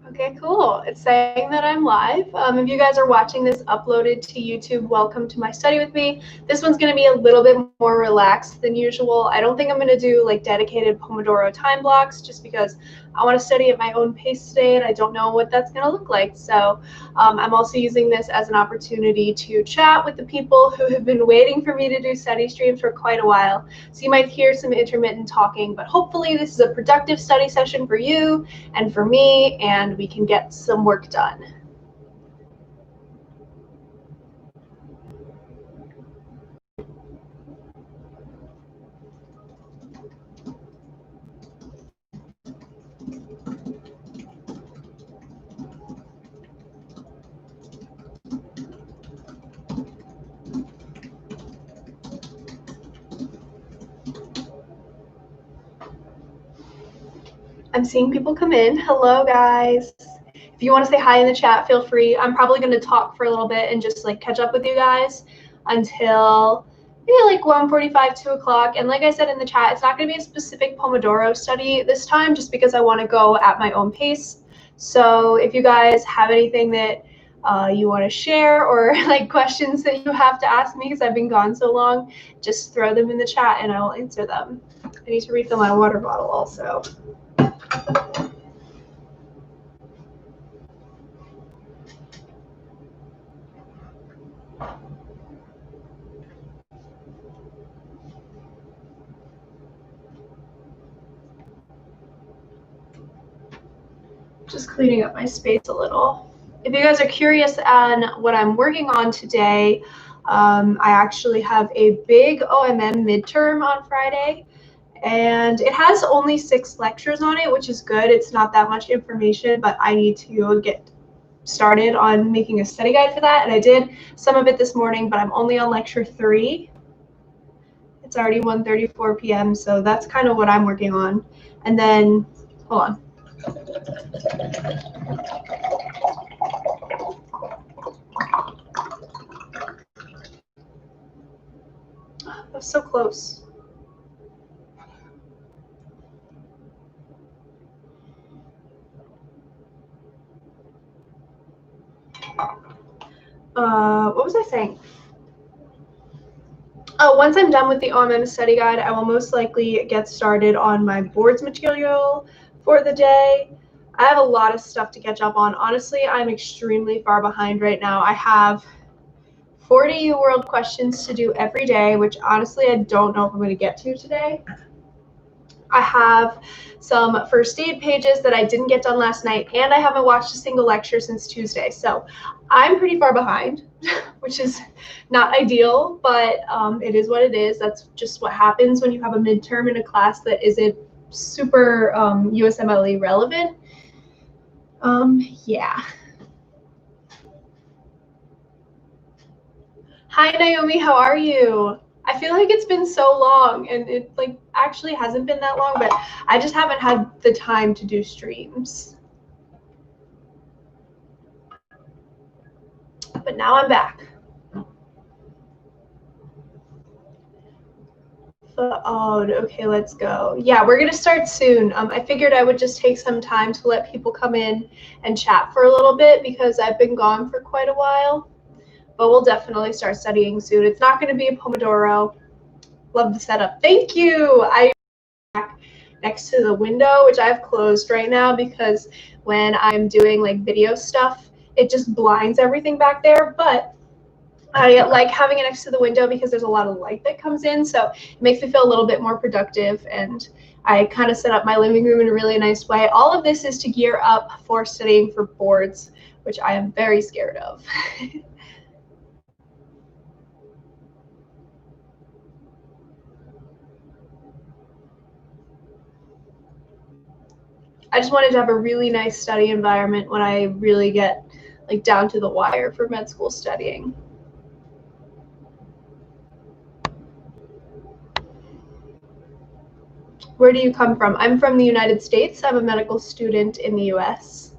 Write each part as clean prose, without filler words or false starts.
Okay, cool. It's saying that I'm live. If you guys are watching this uploaded to YouTube, welcome to my study with me. This one's going to be a little bit more relaxed than usual. I don't think I'm going to do like dedicated Pomodoro time blocks just because I want to study at my own pace today and I don't know what that's going to look like. So I'm also using this as an opportunity to chat with the people who have been waiting for me to do study streams for quite a while. So you might hear some intermittent talking, but hopefully this is a productive study session for you and for me, and we can get some work done. I'm seeing people come in. Hello, guys. If you want to say hi in the chat, feel free. I'm probably going to talk for a little bit and just like catch up with you guys until maybe like 1:45, 2 o'clock. And like I said in the chat, it's not going to be a specific Pomodoro study this time just because I want to go at my own pace. So if you guys have anything that you want to share or like questions that you have to ask me because I've been gone so long, just throw them in the chat and I will answer them. I need to refill my water bottle also. Just cleaning up my space a little. If you guys are curious on what I'm working on today, I actually have a big OMM midterm on Friday, and it has only 6 lectures on it, which is good. It's not that much information, but I need to get started on making a study guide for that, and I did some of it this morning, but I'm only on lecture 3. It's already 1:34 p.m., so that's kind of what I'm working on. And then, hold on. That's so close. What was I saying? Oh, once I'm done with the OMM study guide, I will most likely get started on my boards material for the day. I have a lot of stuff to catch up on. Honestly, I'm extremely far behind right now. I have 40 U-World questions to do every day, which honestly I don't know if I'm going to get to today. I have some first aid pages that I didn't get done last night, and I haven't watched a single lecture since Tuesday. So I'm pretty far behind, which is not ideal, but it is what it is. That's just what happens when you have a midterm in a class that isn't super USMLE relevant. Yeah. Hi, Naomi, how are you? I feel like it's been so long, and it like actually hasn't been that long, but I just haven't had the time to do streams. But now I'm back. Oh, okay, let's go. Yeah, we're gonna start soon. I figured I would just take some time to let people come in and chat for a little bit because I've been gone for quite a while. But we'll definitely start studying soon. It's not gonna be a Pomodoro. Love the setup. Thank you. I'm back next to the window, which I've closed right now because when I'm doing like video stuff, it just blinds everything back there. But I like having it next to the window because there's a lot of light that comes in, so it makes me feel a little bit more productive, and I kind of set up my living room in a really nice way. All of this is to gear up for studying for boards, which I am very scared of. I just wanted to have a really nice study environment when I really get like down to the wire for med school studying. Where do you come from? I'm from the United States. I'm a medical student in the US.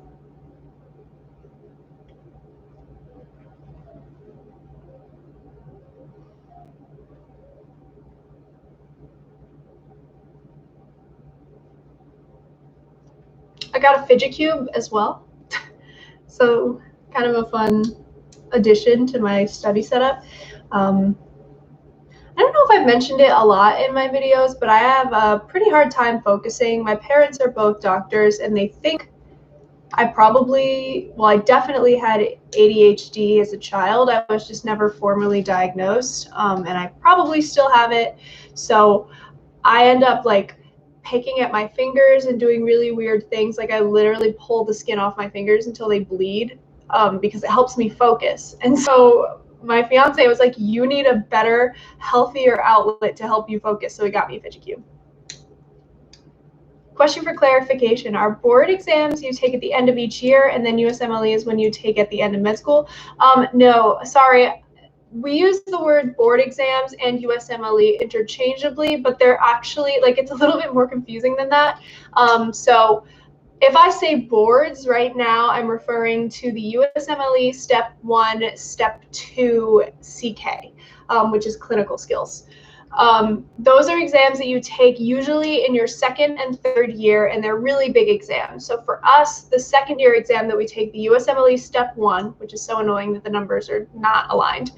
I got a fidget cube as well. So kind of a fun addition to my study setup. I don't know if I've mentioned it a lot in my videos, but I have a pretty hard time focusing. My parents are both doctors, and they think I definitely had ADHD as a child. I was just never formally diagnosed, and I probably still have it. So I end up like picking at my fingers and doing really weird things. Like I literally pull the skin off my fingers until they bleed, because it helps me focus. And so my fiance was like, you need a better, healthier outlet to help you focus. So he got me a fidget cube. Question for clarification. Are board exams you take at the end of each year, and then USMLE is when you take at the end of med school? No, sorry. We use the word board exams and USMLE interchangeably, but they're actually, like, it's a little bit more confusing than that. So if I say boards right now, I'm referring to the USMLE Step 1, Step 2 CK, which is clinical skills. Those are exams that you take usually in your second and third year, and they're really big exams. So for us, the second year exam that we take, the USMLE Step 1, which is so annoying that the numbers are not aligned,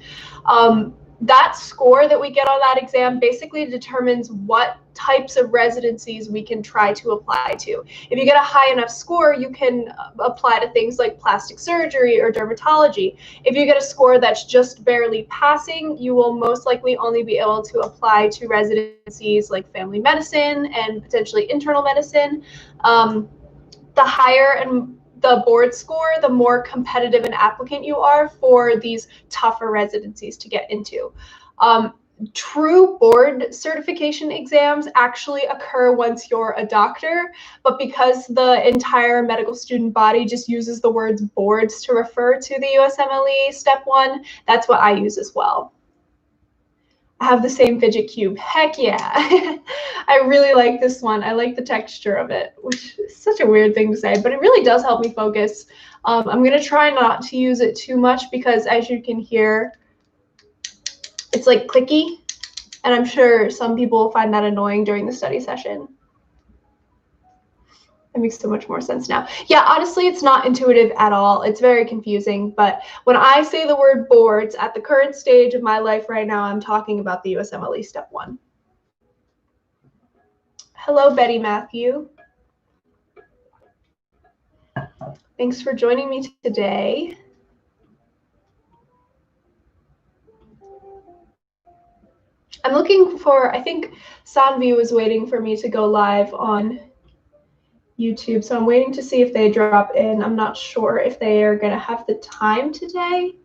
that score that we get on that exam basically determines what types of residencies we can try to apply to. If you get a high enough score, you can apply to things like plastic surgery or dermatology. If you get a score that's just barely passing, you will most likely only be able to apply to residencies like family medicine and potentially internal medicine. The higher and the board score, the more competitive an applicant you are for these tougher residencies to get into. True board certification exams actually occur once you're a doctor, but because the entire medical student body just uses the words boards to refer to the USMLE Step 1, that's what I use as well. I have the same fidget cube. Heck yeah. I really like this one. I like the texture of it, which is such a weird thing to say, but it really does help me focus. I'm going to try not to use it too much because, as you can hear, it's like clicky, and I'm sure some people will find that annoying during the study session. It makes so much more sense now. Yeah, honestly, it's not intuitive at all. It's very confusing. But when I say the word boards at the current stage of my life right now, I'm talking about the USMLE Step 1. Hello, Betty Matthew. Thanks for joining me today. I'm looking for, I think Sanvi was waiting for me to go live on YouTube, so I'm waiting to see if they drop in. I'm not sure if they are going to have the time today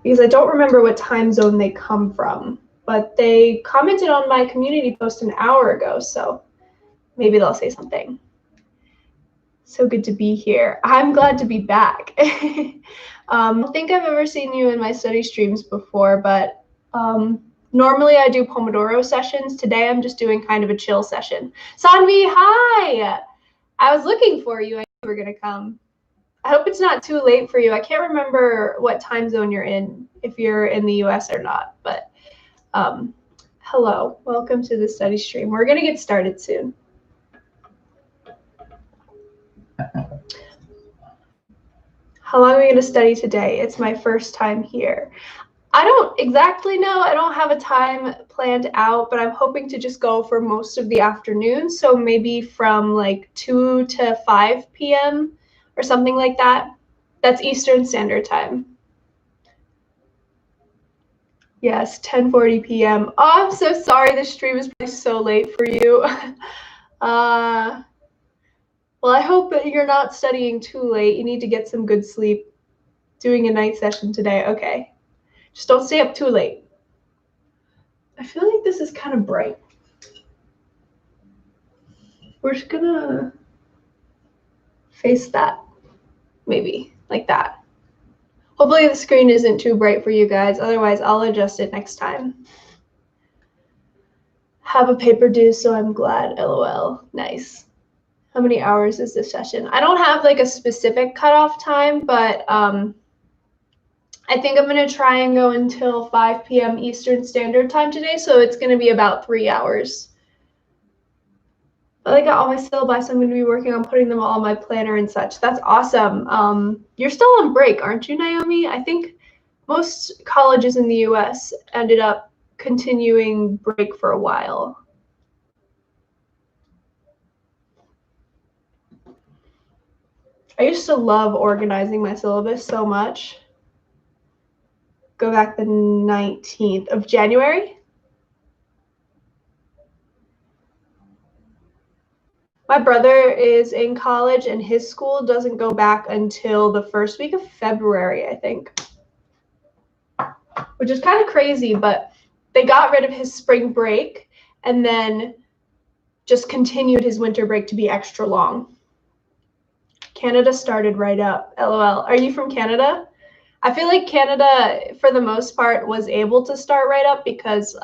because I don't remember what time zone they come from, but they commented on my community post an hour ago, so maybe they'll say something. So good to be here. I'm glad to be back. I don't think I've ever seen you in my study streams before, but normally I do Pomodoro sessions. Today I'm just doing kind of a chill session. Sanvi, hi! I was looking for you. I knew you were going to come. I hope it's not too late for you. I can't remember what time zone you're in, if you're in the US or not, but hello. Welcome to the study stream. We're going to get started soon. How long are we going to study today? It's my first time here. I don't exactly know. I don't have a time planned out, but I'm hoping to just go for most of the afternoon. So maybe from like 2 to 5 p.m. or something like that. That's Eastern Standard Time. Yes, 10:40 p.m. Oh, I'm so sorry. This stream is probably so late for you. Well, I hope that you're not studying too late. You need to get some good sleep. Doing a night session today. Okay. Just don't stay up too late. I feel like this is kind of bright. We're just gonna face that, maybe, like that. Hopefully the screen isn't too bright for you guys. Otherwise, I'll adjust it next time. Have a paper due, so I'm glad. LOL. Nice. How many hours is this session? I don't have like a specific cutoff time, but I think I'm going to try and go until 5 p.m. Eastern Standard Time today, so it's going to be about 3 hours. I got all my syllabi, so I'm going to be working on putting them all in my planner and such. That's awesome. You're still on break, aren't you, Naomi? I think most colleges in the US ended up continuing break for a while. I used to love organizing my syllabus so much. Go back the 19th of January. My brother is in college and his school doesn't go back until the first week of February, I think. Which is kind of crazy, but they got rid of his spring break and then just continued his winter break to be extra long. Canada started right up. LOL. Are you from Canada? I feel like Canada, for the most part, was able to start right up because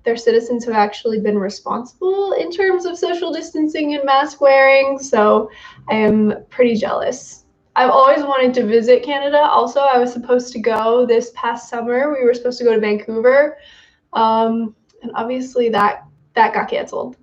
their citizens have actually been responsible in terms of social distancing and mask wearing. So I am pretty jealous. I've always wanted to visit Canada. Also, I was supposed to go this past summer. We were supposed to go to Vancouver. And obviously that got canceled.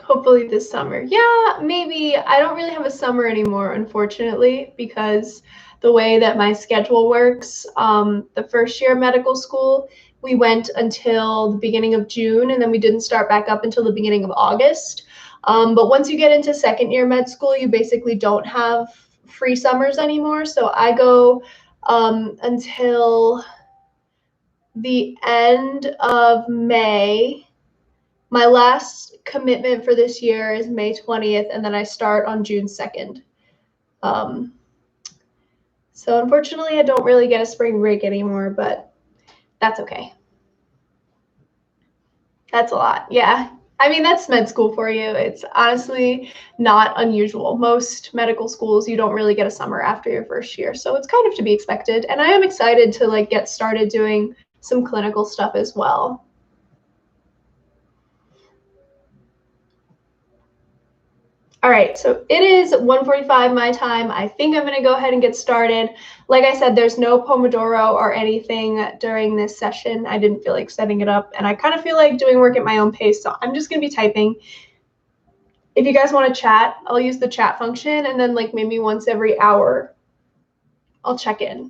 Hopefully this summer. Yeah, maybe. I don't really have a summer anymore, unfortunately, because the way that my schedule works, the first year of medical school, we went until the beginning of June, and then we didn't start back up until the beginning of August. But once you get into second year med school, you basically don't have free summers anymore. So I go until the end of May. My last commitment for this year is May 20th, and then I start on June 2nd. So unfortunately, I don't really get a spring break anymore, but that's okay. That's a lot. Yeah. I mean, that's med school for you. It's honestly not unusual. Most medical schools, you don't really get a summer after your first year. So it's kind of to be expected. And I am excited to get started doing some clinical stuff as well. All right, so it is 1:45 my time. I think I'm gonna go ahead and get started. Like I said, there's no Pomodoro or anything during this session. I didn't feel like setting it up, and I kind of feel like doing work at my own pace, so I'm just gonna be typing. If you guys want to chat, I'll use the chat function, and then maybe once every hour, I'll check in.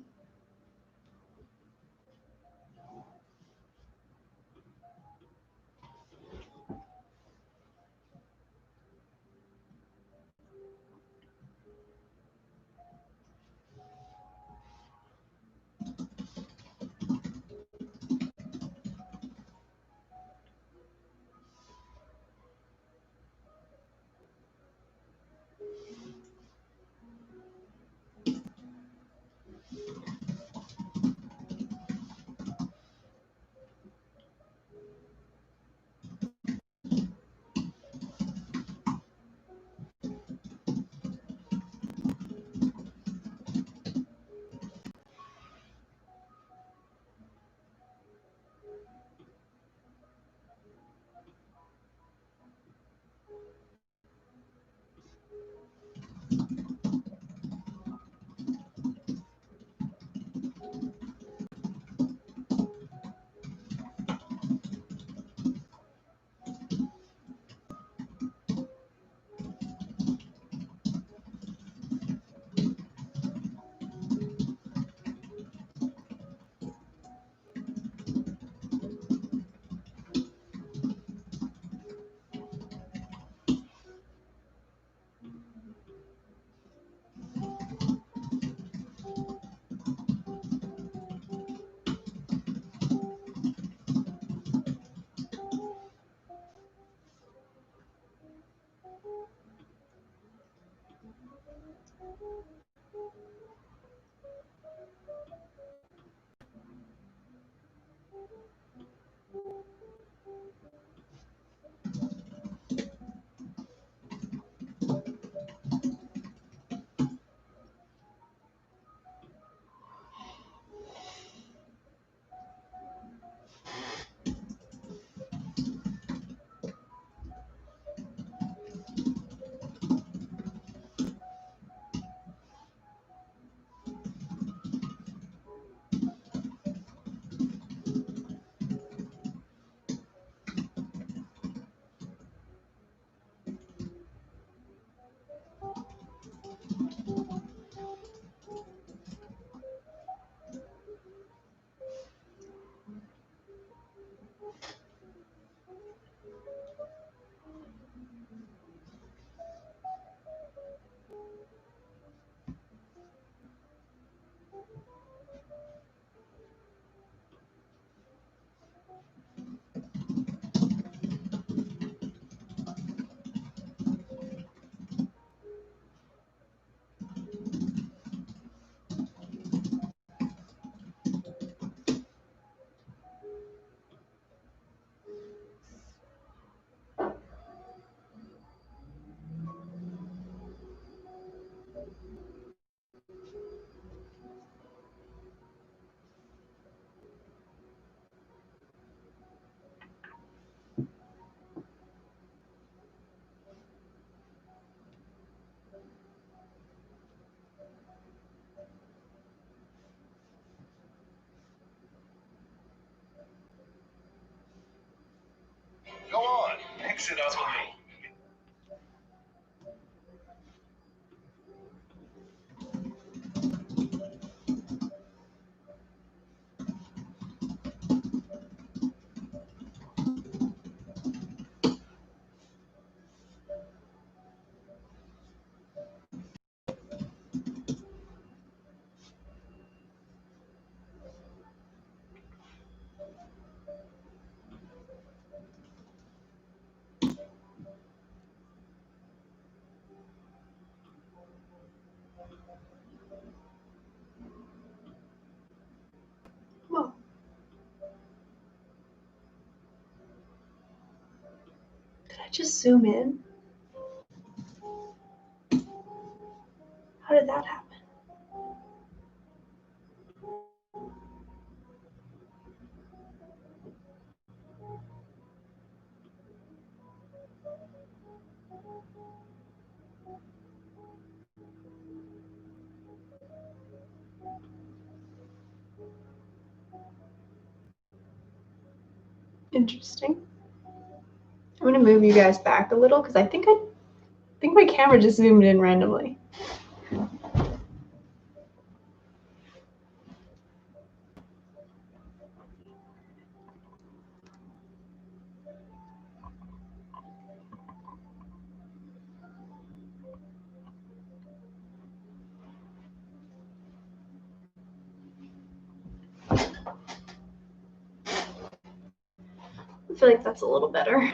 Whoa. Did I just zoom in? How did that happen? Interesting. I'm gonna move you guys back a little because I think my camera just zoomed in randomly. I feel like that's a little better.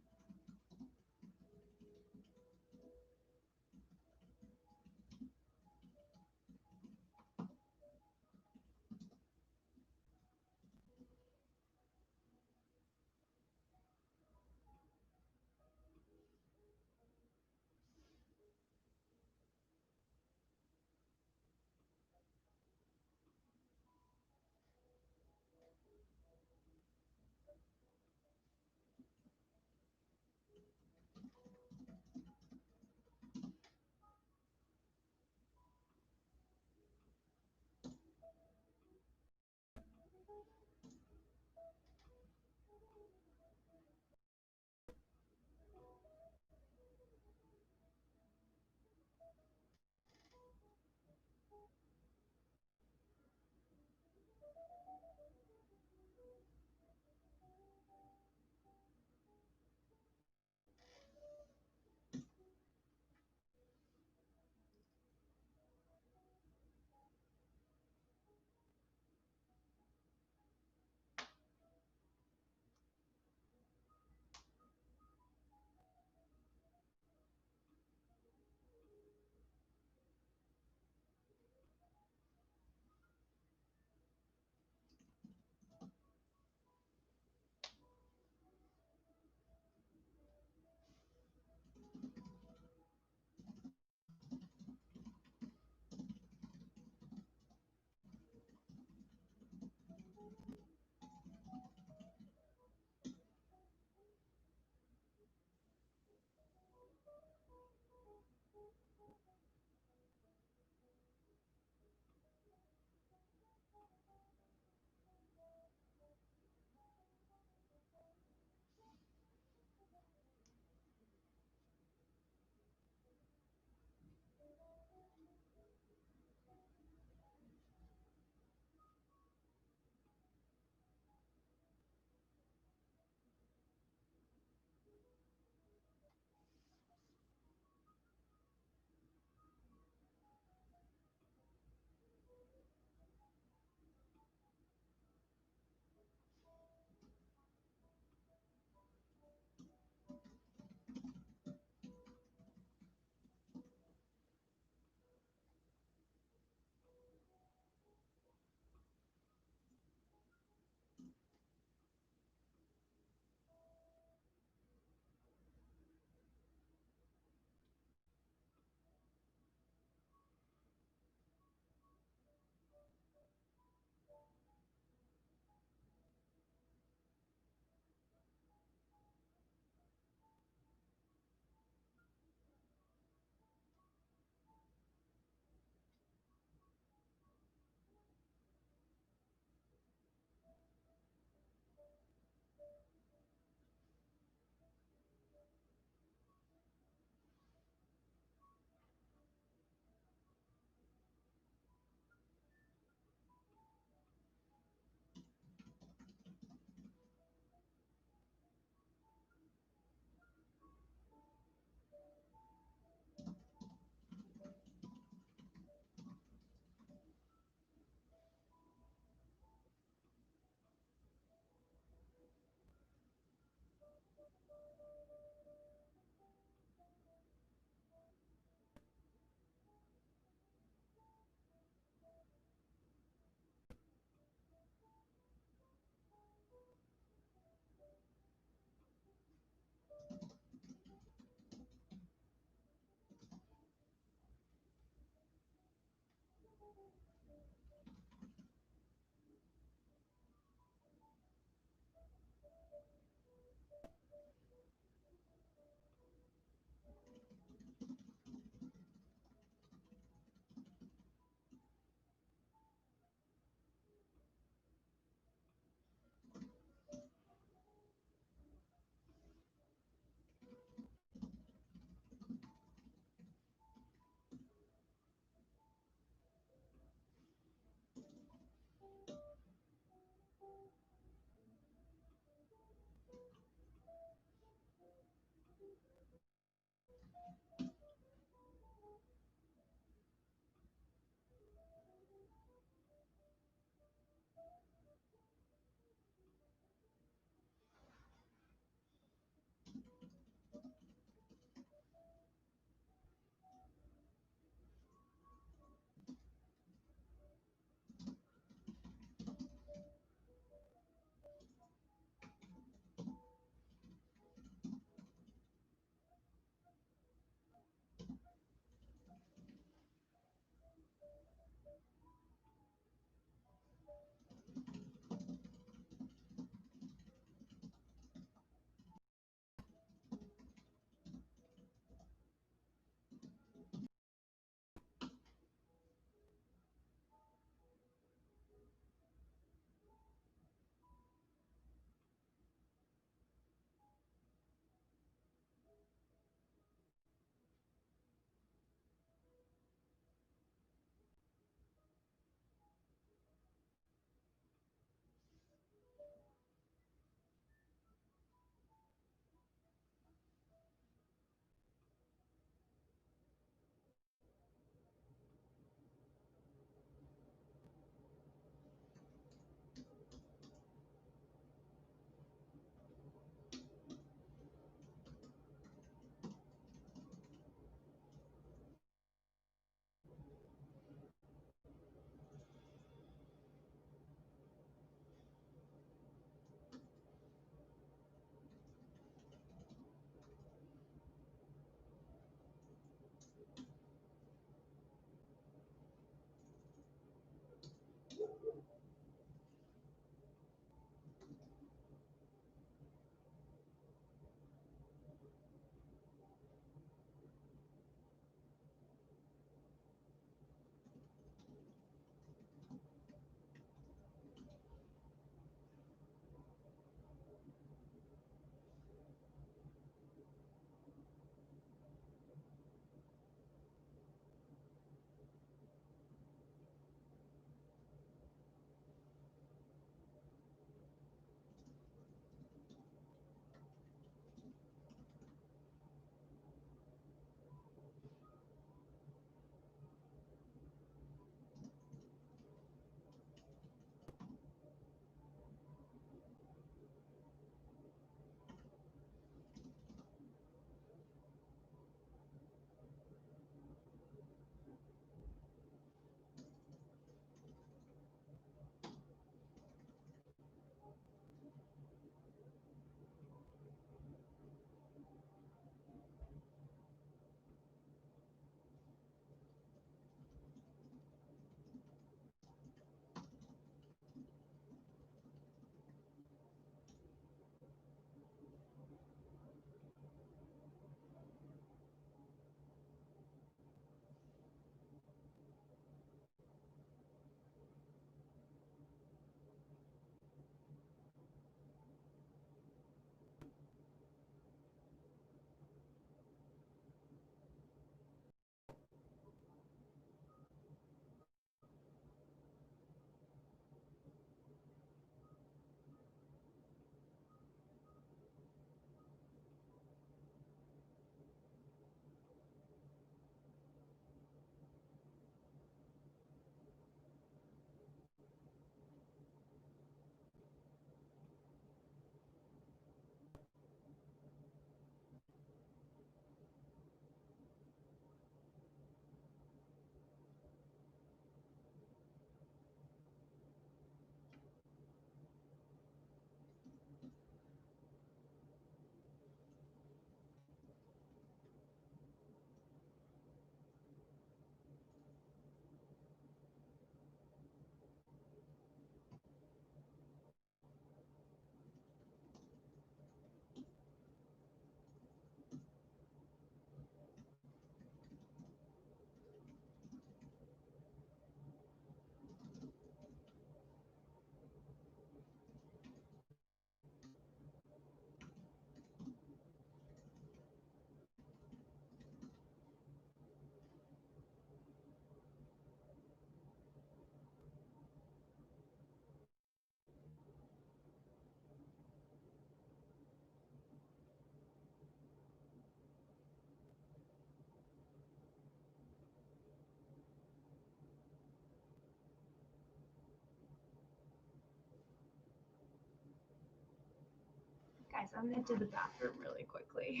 Guys, I'm gonna do the bathroom really quickly.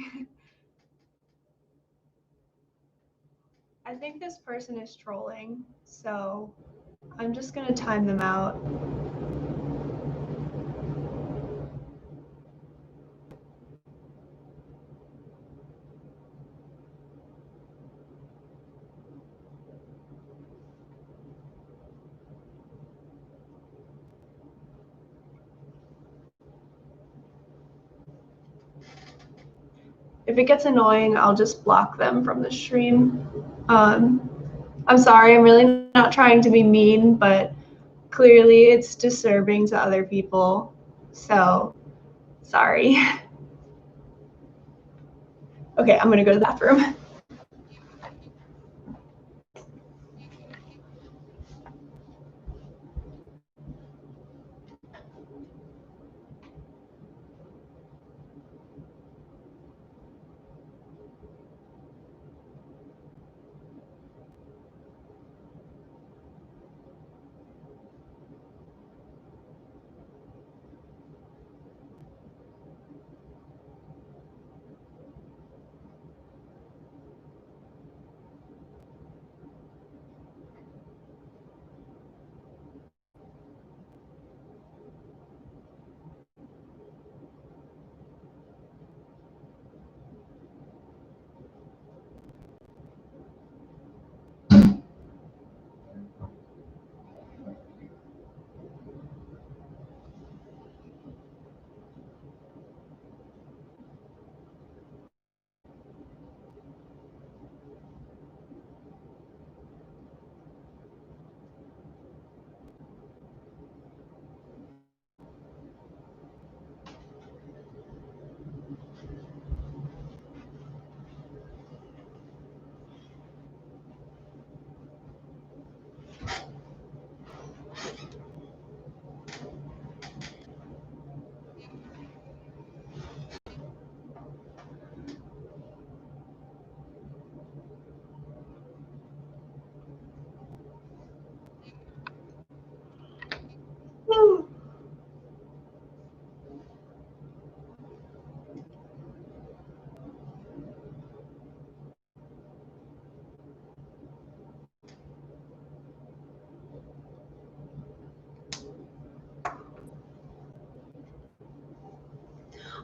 I think this person is trolling, so I'm just gonna time them out. If it gets annoying, I'll just block them from the stream. I'm sorry, I'm really not trying to be mean, but clearly it's disturbing to other people. So, sorry. Okay, I'm gonna go to the bathroom.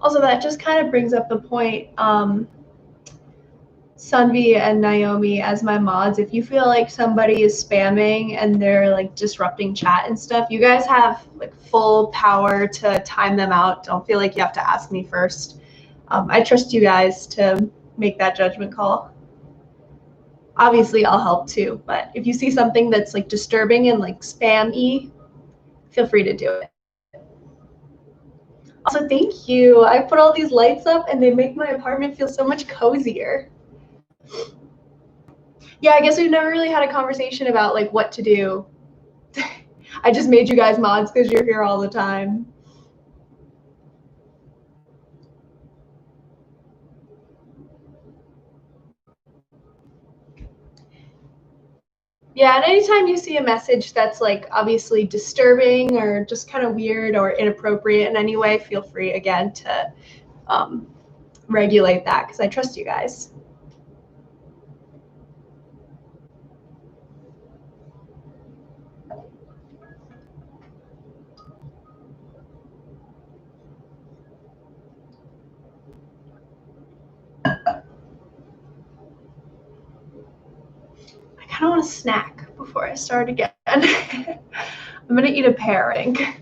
Also, that just kind of brings up the point, Sunvi and Naomi as my mods, if you feel like somebody is spamming and they're like disrupting chat and stuff, you guys have like full power to time them out. Don't feel like you have to ask me first. I trust you guys to make that judgment call. Obviously, I'll help too, but if you see something that's like disturbing and like spam-y, feel free to do it. Also, thank you. I put all these lights up and they make my apartment feel so much cozier. Yeah, I guess we've never really had a conversation about like what to do. I just made you guys mods because you're here all the time. Yeah, and anytime you see a message that's like obviously disturbing or just kind of weird or inappropriate in any way, feel free again to regulate that because I trust you guys. I kind of want a snack before I start again. I'm gonna eat a pear, I think.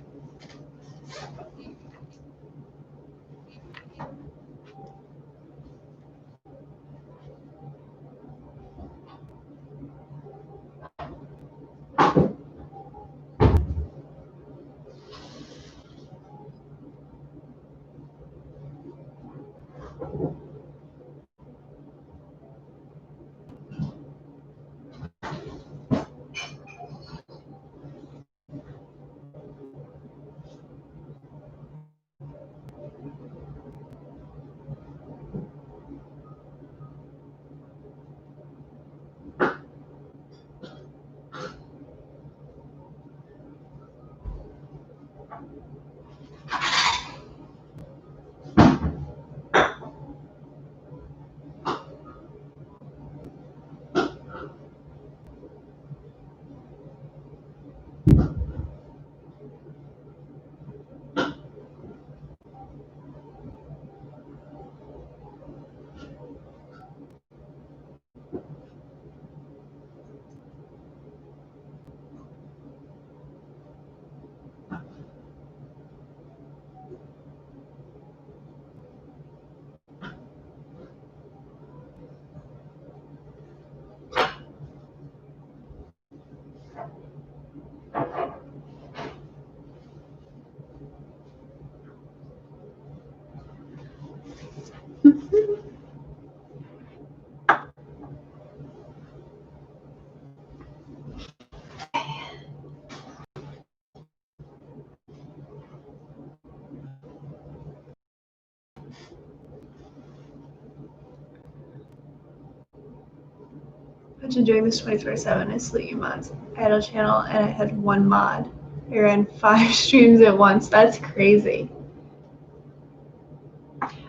Imagine doing this 24/7. I sleep mods, idle channel, and I had one mod. I ran 5 streams at once. That's crazy.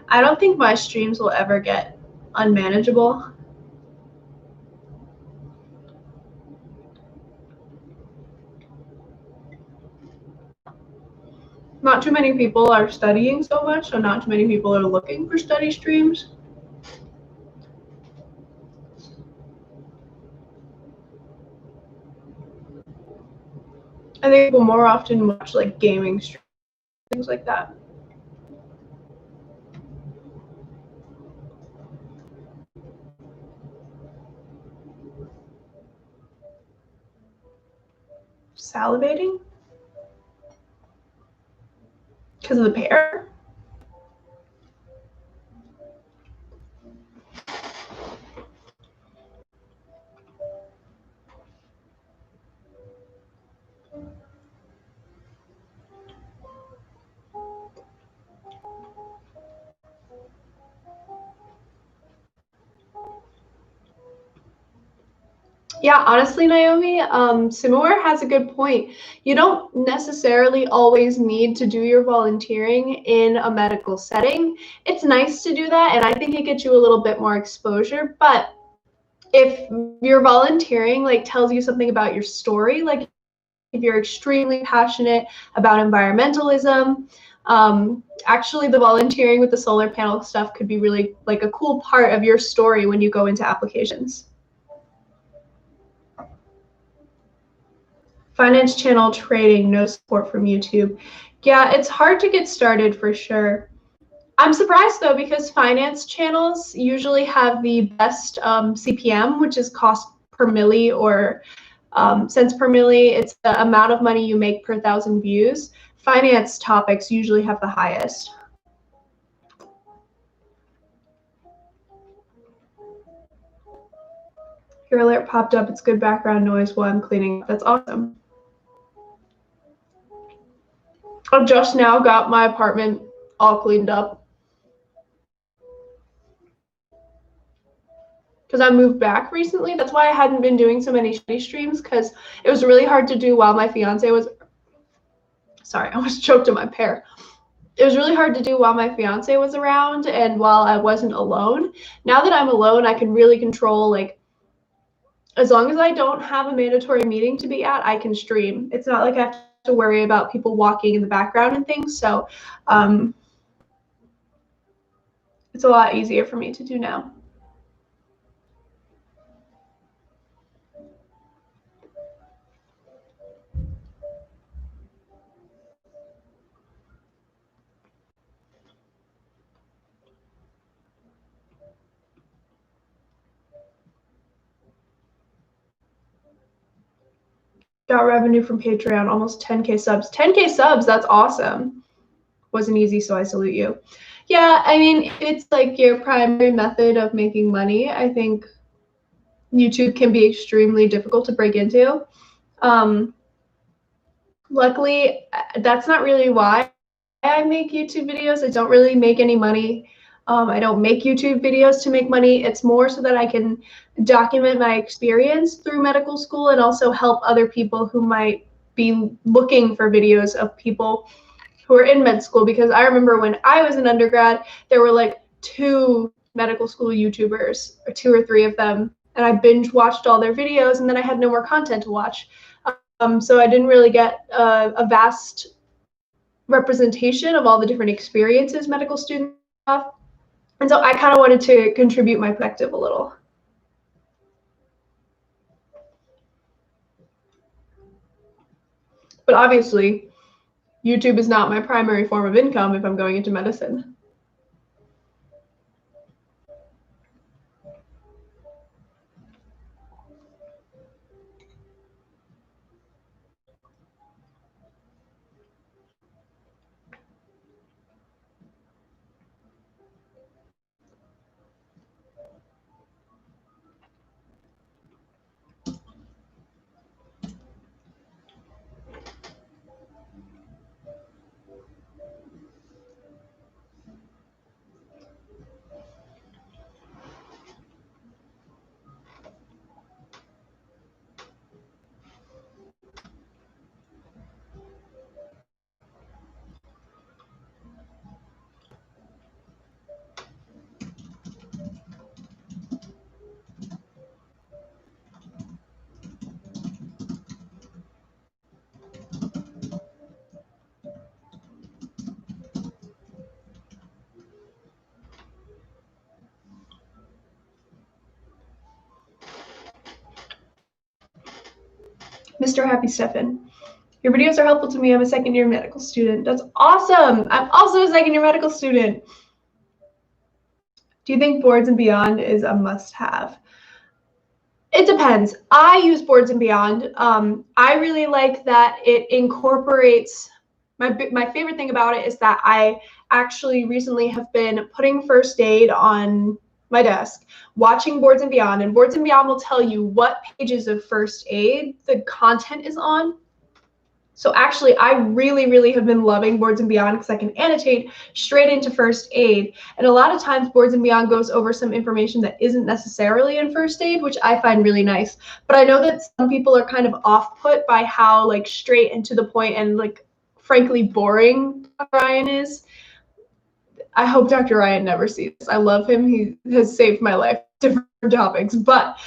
I don't think my streams will ever get unmanageable. Not too many people are studying so much, so not too many people are looking for study streams. I think people more often watch like gaming streams, things like that. Salivating? Because of the pear? Yeah, honestly, Naomi, Simur has a good point. You don't necessarily always need to do your volunteering in a medical setting. It's nice to do that, and I think it gets you a little bit more exposure. But if your volunteering like tells you something about your story, like if you're extremely passionate about environmentalism, actually the volunteering with the solar panel stuff could be really like a cool part of your story when you go into applications. Finance channel trading, no support from YouTube. Yeah, it's hard to get started for sure. I'm surprised though, because finance channels usually have the best CPM, which is cost per milli or cents per milli. It's the amount of money you make per 1,000 views. Finance topics usually have the highest. Your alert popped up. It's good background noise while I'm cleaning. That's awesome. I just now got my apartment all cleaned up because I moved back recently. That's why I hadn't been doing so many study streams, because it was really hard to do while my fiance was, sorry, I almost choked on my pear. It was really hard to do while my fiance was around and while I wasn't alone. Now that I'm alone, I can really control, like, as long as I don't have a mandatory meeting to be at, I can stream. It's not like I have to worry about people walking in the background and things. So it's a lot easier for me to do now. Got revenue from Patreon, almost 10K subs. 10K subs, that's awesome. Wasn't easy, so I salute you. Yeah, I mean, if it's like your primary method of making money, I think YouTube can be extremely difficult to break into. Luckily, that's not really why I make YouTube videos. I don't really make any money. I don't make YouTube videos to make money. It's more so that I can document my experience through medical school and also help other people who might be looking for videos of people who are in med school. Because I remember when I was an undergrad, there were like 2 medical school YouTubers, or 2 or 3 of them, and I binge watched all their videos, and then I had no more content to watch. So I didn't really get a vast representation of all the different experiences medical students have. And so I kind of wanted to contribute my perspective a little. But obviously, YouTube is not my primary form of income if I'm going into medicine. Mr. Happy Stefan. Your videos are helpful to me. I'm a second-year medical student. That's awesome. I'm also a second-year medical student. Do you think Boards and Beyond is a must-have? It depends. I use Boards and Beyond. I really like that it incorporates, my favorite thing about it is that I actually recently have been putting first aid on my desk, watching Boards and Beyond, and Boards and Beyond will tell you what pages of first aid the content is on. So actually, I really have been loving Boards and Beyond because I can annotate straight into first aid. And a lot of times Boards and Beyond goes over some information that isn't necessarily in first aid, which I find really nice. But I know that some people are kind of off-put by how like straight and to the point and like frankly boring Dr. Ryan is. I hope Dr. Ryan never sees this. I love him. He has saved my life. Different topics, but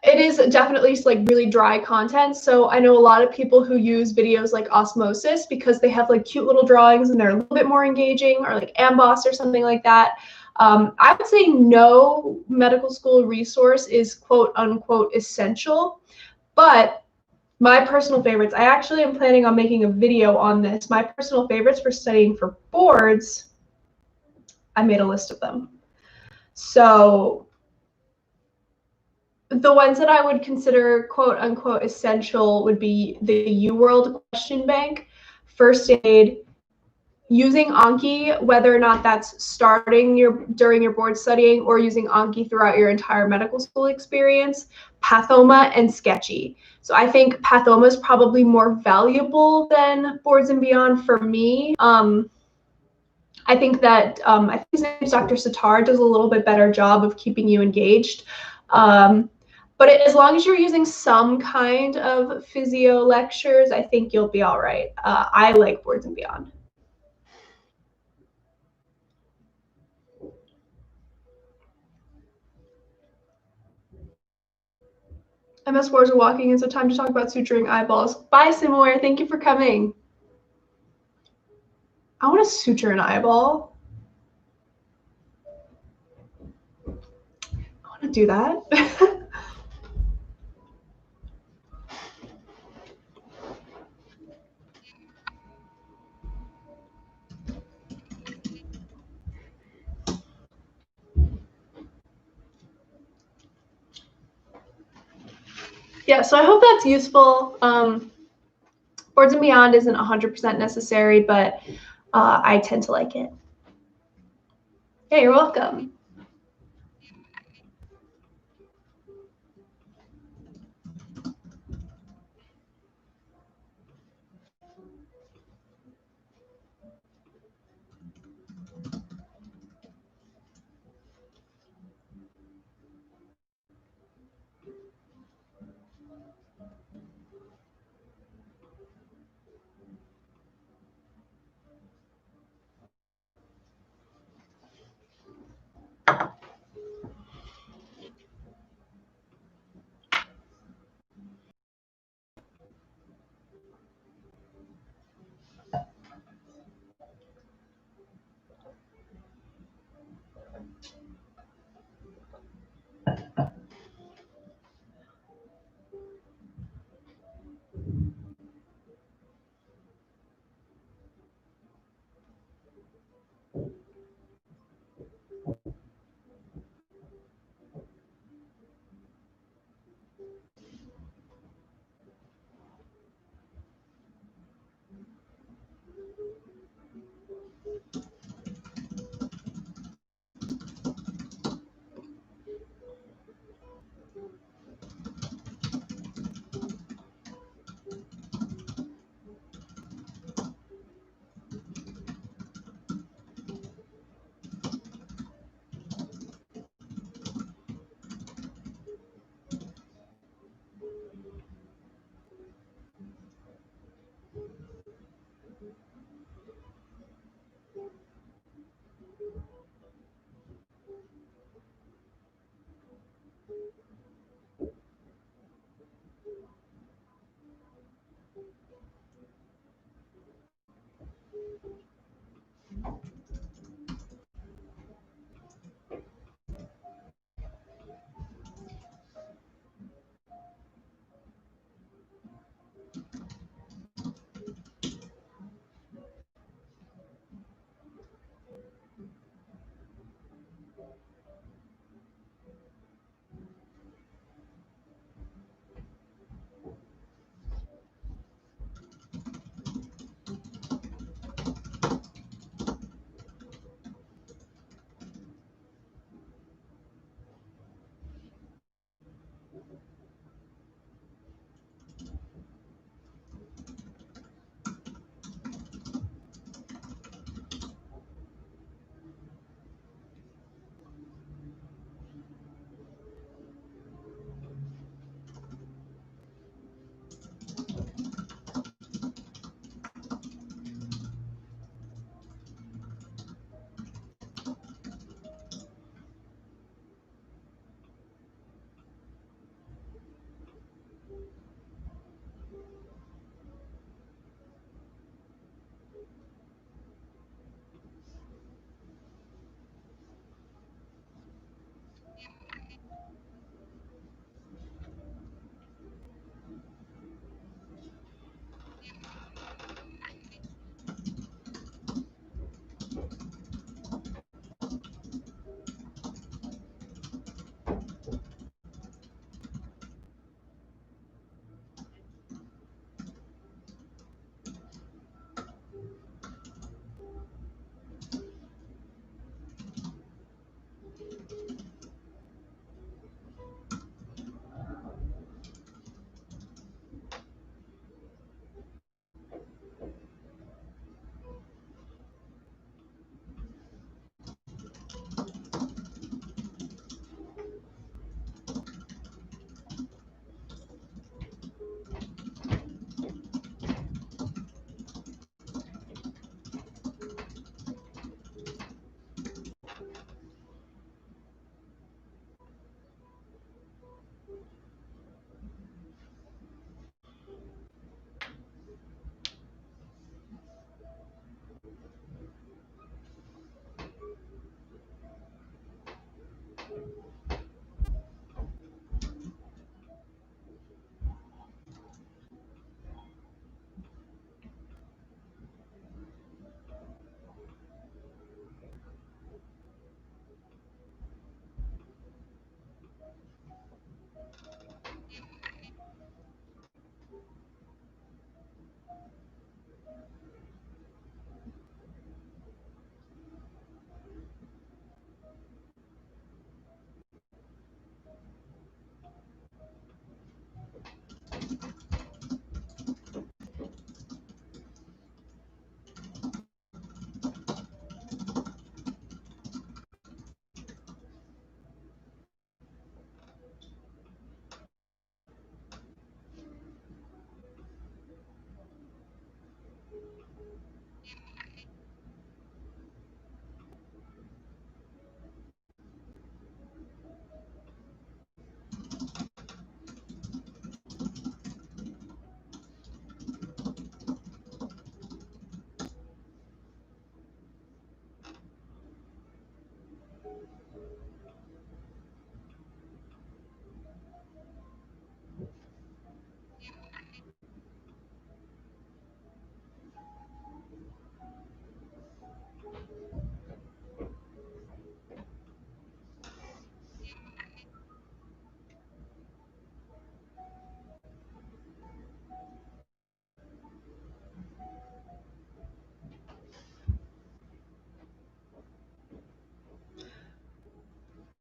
it is definitely like really dry content. So I know a lot of people who use videos like Osmosis because they have like cute little drawings and they're a little bit more engaging, or like Amboss or something like that. I would say no medical school resource is quote unquote essential, but my personal favorites, I actually am planning on making a video on this. My personal favorites for studying for boards, I made a list of them. So the ones that I would consider quote unquote essential would be the UWorld question bank, first aid, using Anki, whether or not that's starting during your board studying or using Anki throughout your entire medical school experience, Pathoma, and Sketchy. So I think Pathoma is probably more valuable than Boards and Beyond for me. I think that I think his name is Dr. Sitar, does a little bit better job of keeping you engaged. But as long as you're using some kind of physio lectures, I think you'll be all right. I like Boards and Beyond. MS Wars are walking in, so time to talk about suturing eyeballs. Bye, Simaware. Thank you for coming. I want to suture an eyeball. I want to do that. Yeah, so I hope that's useful. Boards and Beyond isn't 100% necessary, but I tend to like it. Yeah, you're welcome.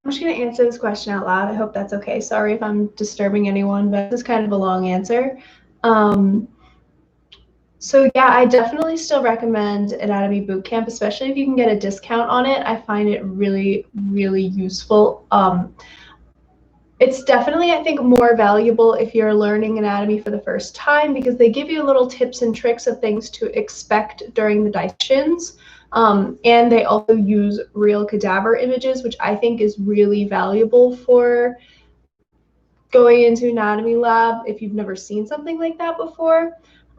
I'm just going to answer this question out loud. I hope that's okay. Sorry if I'm disturbing anyone, but this is kind of a long answer. So yeah, I definitely still recommend Anatomy Bootcamp, especially if you can get a discount on it. I find it really, really useful. It's definitely, I think, more valuable if you're learning anatomy for the first time because they give you little tips and tricks of things to expect during the dissections. And they also use real cadaver images, which I think is really valuable for going into anatomy lab if you've never seen something like that before.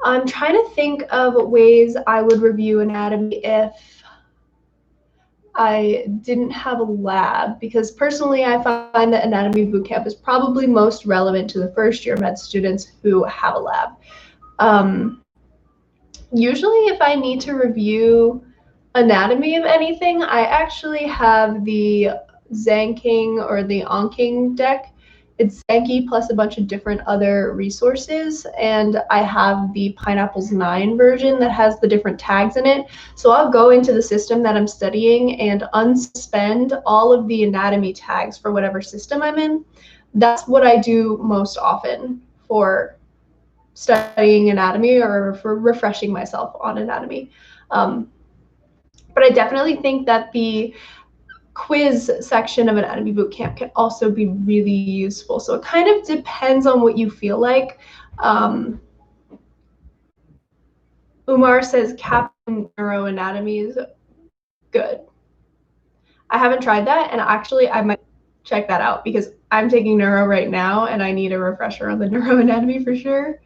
I'm trying to think of ways I would review anatomy if I didn't have a lab, because personally I find that Anatomy Bootcamp is probably most relevant to the first year med students who have a lab. Usually if I need to review anatomy of anything, I actually have the Zanking or the Onking deck. It's Zanky plus a bunch of different other resources, and I have the Pineapples 9 version that has the different tags in it. So I'll go into the system that I'm studying and unsuspend all of the anatomy tags for whatever system I'm in. That's what I do most often for studying anatomy or for refreshing myself on anatomy. But I definitely think that the quiz section of Anatomy Bootcamp can also be really useful. So it kind of depends on what you feel like. Umar says Captain Neuroanatomy is good. I haven't tried that, and actually I might check that out because I'm taking neuro right now and I need a refresher on the neuroanatomy for sure.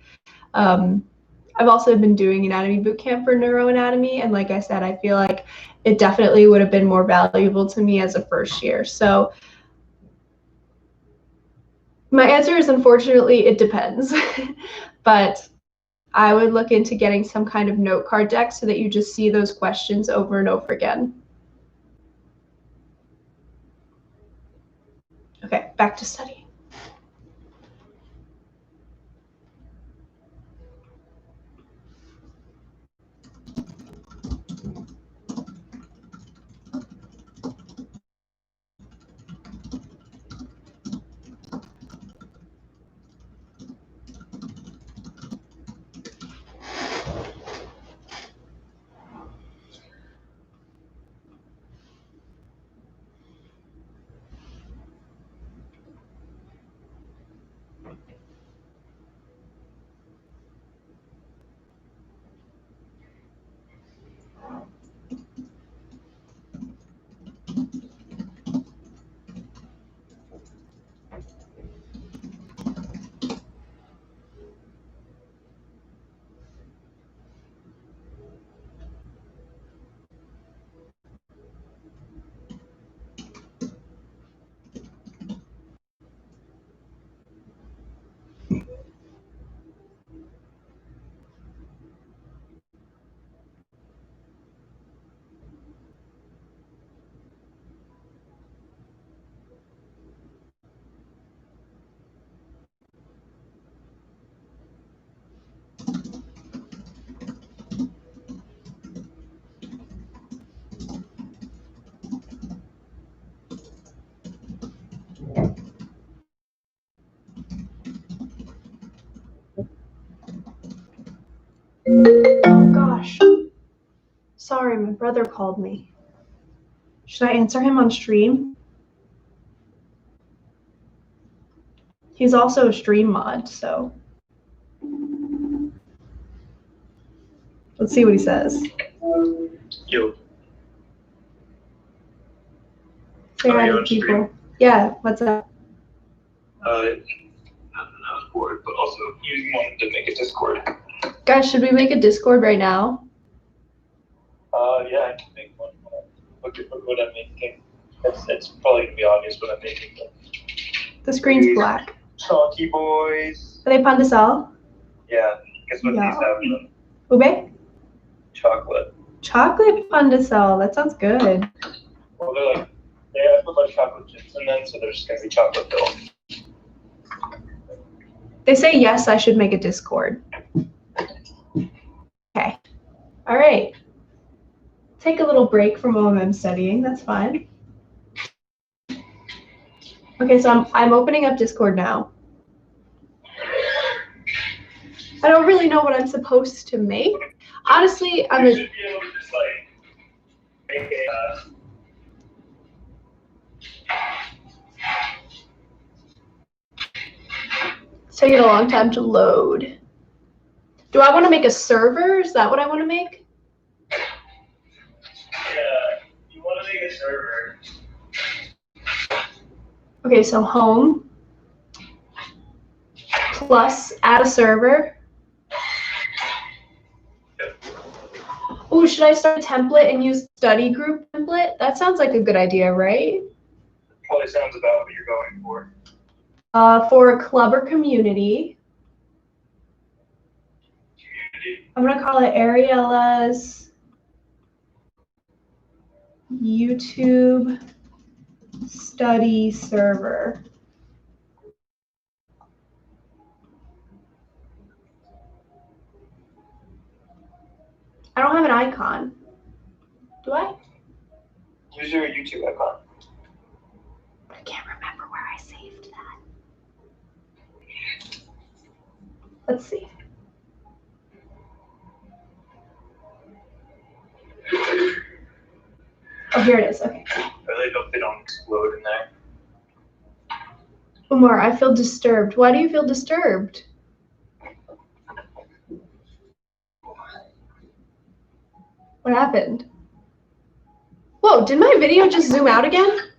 I've also been doing anatomy bootcamp for neuroanatomy, and like I said, I feel like it definitely would have been more valuable to me as a first year. So my answer is unfortunately it depends, but I would look into getting some kind of note card deck so that you just see those questions over and over again. Okay, back to studying. Oh gosh. Sorry, my brother called me. Should I answer him on stream? He's also a stream mod, so let's see what he says. Yo. Say hi to people. Yeah, what's up? Not bored, but also you wanted to make a Discord. Guys, should we make a Discord right now? Yeah, I can make one. What I'm making. It's probably gonna be obvious what I'm making. The screen's black. Chalky boys. Are they pandesal? Yeah. Guess what Yeah. these have in them? Ube? Chocolate. Chocolate pandesal. That sounds good. Well, they're like, they have a bunch of chocolate chips in them, so they're just gonna be chocolate filled. They say yes, I should make a Discord. Okay. All right. Take a little break from OMM studying. That's fine. Okay, so I'm opening up Discord now. I don't really know what I'm supposed to make. Honestly, I'm You should be able to just like make a. It's taking a long time to load. Do I want to make a server? Is that what I want to make? Yeah, you want to make a server. Okay, so home plus add a server. Oh, should I start a template and use study group template? That sounds like a good idea, right? Probably sounds about what you're going for. For a club or community. I'm gonna call it Ariella's YouTube study server. I don't have an icon. Do I? Use your YouTube icon. I can't remember where I saved that. Let's see. Oh, here it is. Okay. I really hope they don't explode in there. Umar, I feel disturbed. Why do you feel disturbed? What happened? Whoa, did my video just zoom out again?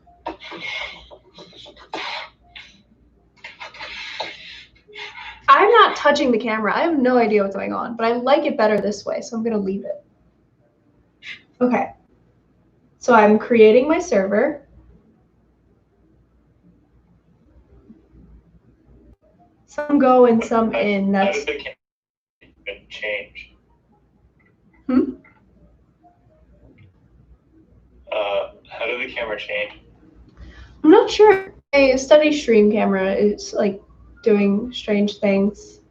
I'm not touching the camera. I have no idea what's going on, but I like it better this way, so I'm gonna leave it. Okay. So I'm creating my server. Some go and some in. That's How did the camera change? How did the camera change? I'm not sure. My study stream camera is like doing strange things.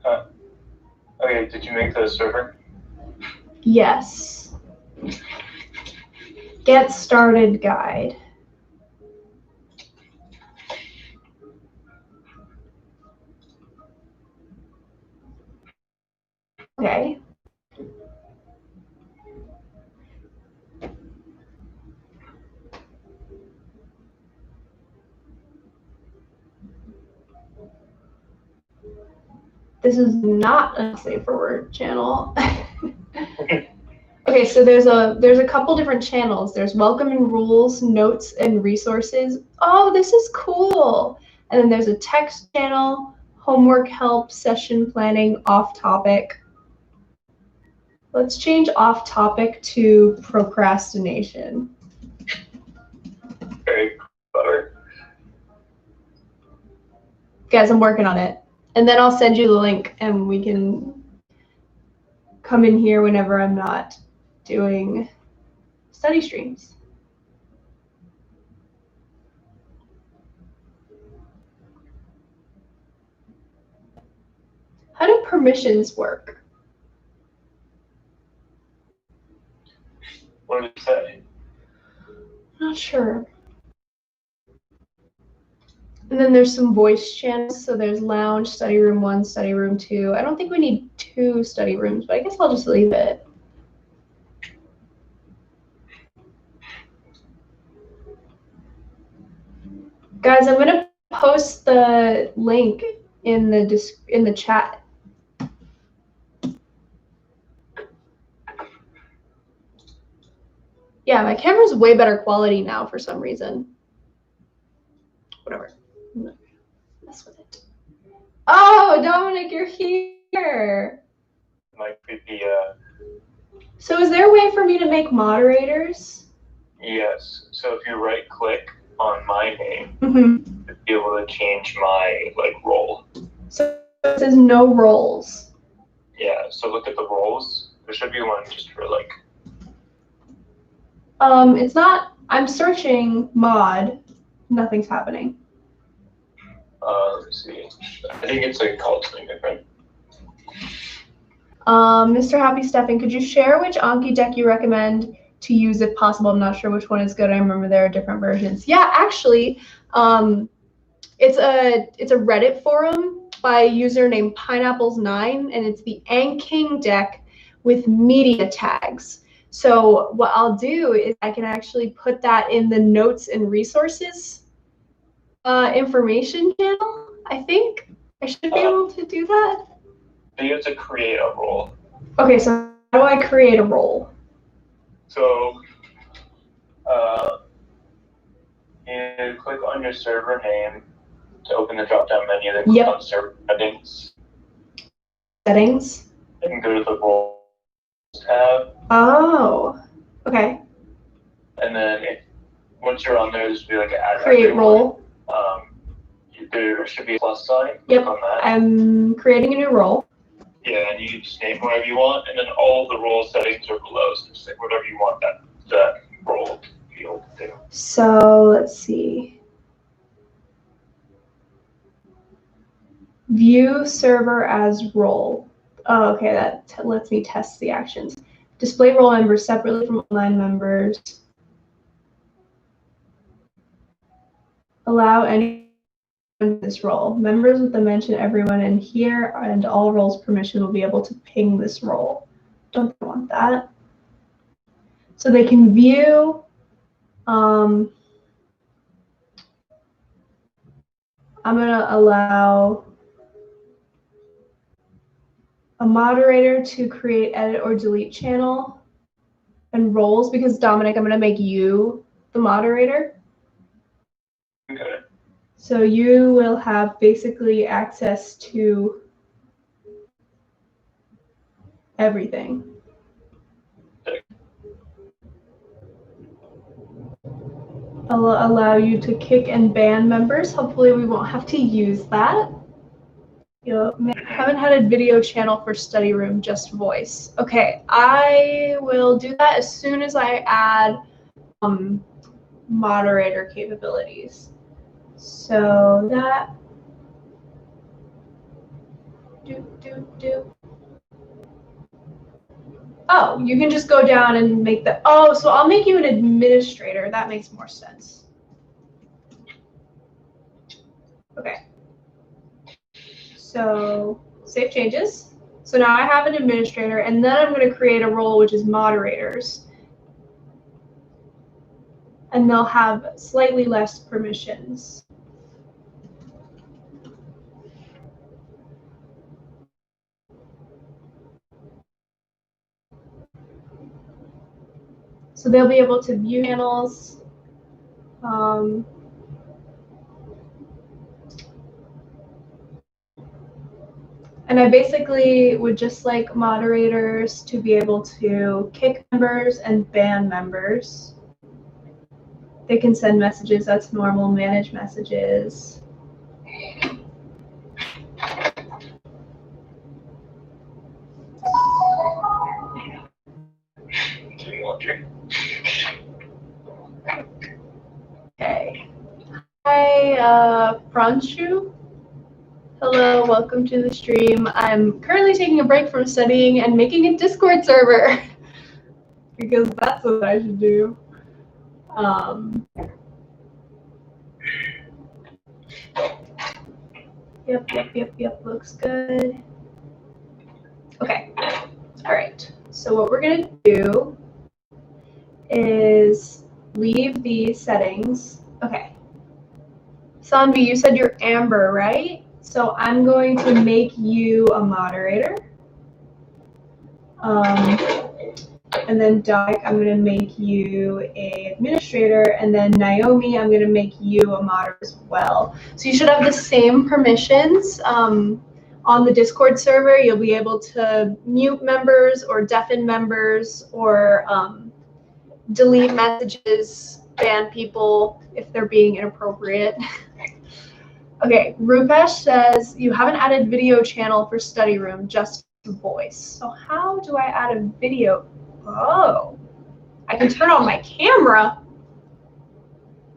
Huh. Okay, did you make the server? Yes. Get started guide. Okay. This is not a safe for work channel. Okay, so there's a couple different channels. There's welcome and rules, notes and resources. Oh, this is cool. And then there's a text channel, homework help, session planning, off topic. Let's change off topic to procrastination. Very clever. Guys, I'm working on it. And then I'll send you the link and we can come in here whenever I'm not doing study streams. How do permissions work? What did it say? Not sure. And then there's some voice channels. So there's lounge, study room 1, study room 2. I don't think we need 2 study rooms, but I guess I'll just leave it. Guys, I'm gonna post the link in the chat. Yeah, my camera's way better quality now for some reason. Whatever. I'm not gonna mess with it. Oh, Dominic, you're here. Might be So is there a way for me to make moderators? Yes. So if you right click on my name, Mm-hmm. you'll be able to change my role. So it says no roles. Yeah. So look at the roles. There should be one just for It's not. I'm searching mod. Nothing's happening. Let me see. I think it's called something different. Mr. Happy Stefan, could you share which Anki deck you recommend to use if possible? I'm not sure which one is good. I remember there are different versions. Yeah, actually, it's a Reddit forum by a user named Pineapples9, and it's the Anking deck with media tags. So what I'll do is I can actually put that in the notes and resources information channel. I think I should be able to do that. So you have to create a role. Okay, so how do I create a role? So you click on your server name to open the drop-down menu. Then click on server settings. Settings. And go to the roles tab. Oh, okay. And then once you're on there, there's be add create role. There should be a plus sign. Yep. Click on that. I'm creating a new role. Yeah, and you just name whatever you want, and then all of the role settings are below. So just whatever you want that role field to do. So let's see. View server as role. Oh, okay, that lets me test the actions. Display role members separately from online members. Allow any this role. Members with the mention everyone in here and all roles permission will be able to ping this role. Don't want that. So they can view. I'm gonna allow a moderator to create, edit, or delete channel and roles, because Dominic, I'm gonna make you the moderator. Okay. So you will have basically access to everything. I'll allow you to kick and ban members. Hopefully we won't have to use that. Haven't had a video channel for study room, just voice. Okay, I will do that as soon as I add moderator capabilities. So that Oh, you can just go down and make the, oh, so I'll make you an administrator. That makes more sense. Okay. So save changes. So now I have an administrator, and then I'm going to create a role, which is moderators. And they'll have slightly less permissions. So they'll be able to view channels. And I basically would just like moderators to be able to kick members and ban members. They can send messages, that's normal, manage messages. Okay. Hi, Franshu. Hello, welcome to the stream. I'm currently taking a break from studying and making a Discord server because that's what I should do. Yep, looks good. Okay, all right. So what we're gonna do is leave these settings. Okay. Sanvi, you said you're Amber, right? So I'm going to make you a moderator. And then Doc, I'm going to make you an administrator. And then Naomi, I'm going to make you a moderator as well. So you should have the same permissions. On the Discord server, you'll be able to mute members or deafen members or delete messages, ban people if they're being inappropriate. Okay, Rupesh says you haven't added video channel for study room, just voice. So how do I add a video? Oh, I can turn on my camera.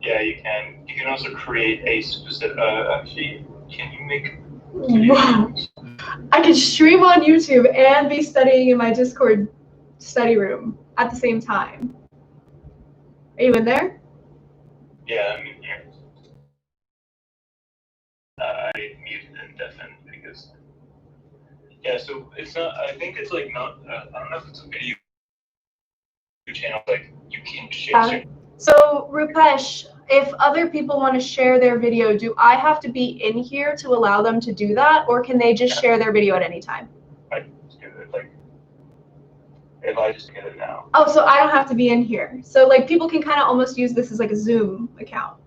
Yeah, you can. You can also create a specific. Actually, can you make? Wow. I can stream on YouTube and be studying in my Discord study room at the same time. Are you in there? Yeah, I'm in here. I muted and deafened because. Yeah, so it's not. I think it's like not. I don't know if it's a video channel. Like you can share. So Rupesh, if other people want to share their video, do I have to be in here to allow them to do that, or can they just share their video at any time? I just do it like. If I just get it now. Oh, so I don't have to be in here. So like people can kind of almost use this as like a Zoom account.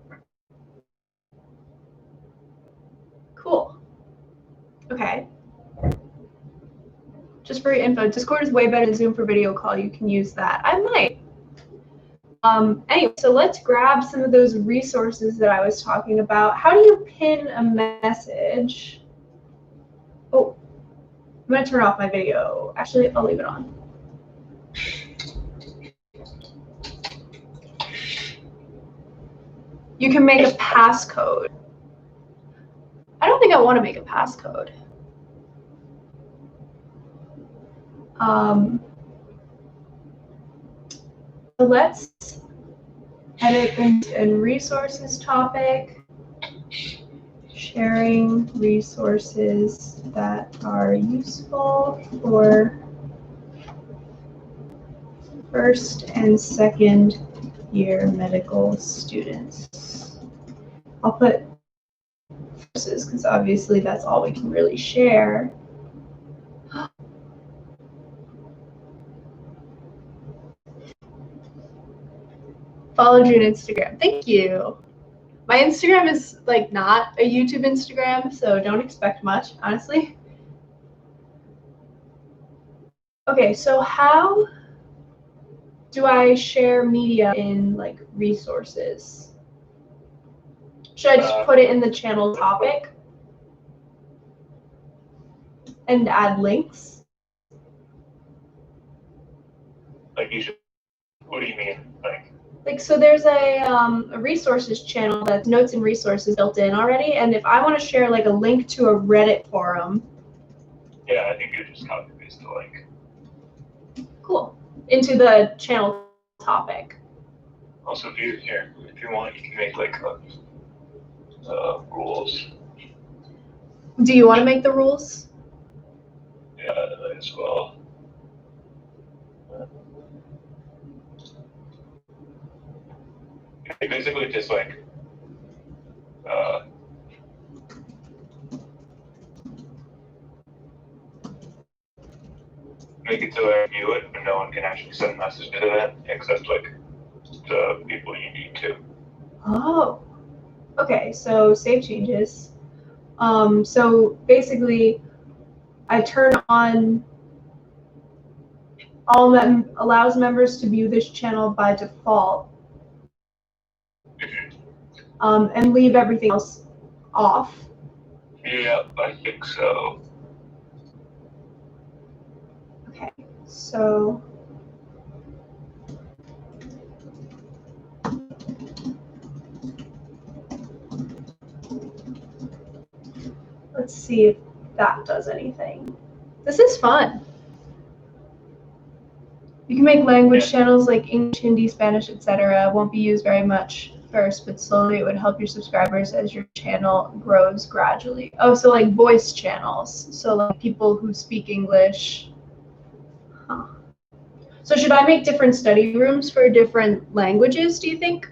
Cool. Okay. Just for your info, Discord is way better than Zoom for video call. You can use that. I might. Anyway, so let's grab some of those resources that I was talking about. How do you pin a message? Oh, I'm gonna turn off my video. Actually, I'll leave it on. You can make a passcode. I don't think I want to make a passcode. So let's edit and resources topic. Sharing resources that are useful for first and second year medical students. I'll put resources because obviously that's all we can really share. Followed you on Instagram. Thank you. My Instagram is like not a YouTube Instagram, so don't expect much, honestly. Okay, so how do I share media in like resources? Should I just put it in the channel topic and add links? Like you should. What do you mean? Like so there's a resources channel that's notes and resources built in already, and if I want to share like a link to a Reddit forum. Yeah, I think you just copy paste the link. Cool. Into the channel topic. Also, if you want, you can make like rules. Do you want to make the rules? Yeah, as well. Basically, just like make it so I view it, but no one can actually send messages to that except like the people you need to. Oh, okay. So save changes. So basically, I turn on all allows members to view this channel by default, and leave everything else off. Yeah, I think so. Okay, so let's see if that does anything. This is fun. You can make language channels like English, Hindi, Spanish, etc. Won't be used very much first, but slowly it would help your subscribers as your channel grows gradually. Oh, so like voice channels. So like people who speak English. Huh. So should I make different study rooms for different languages, do you think?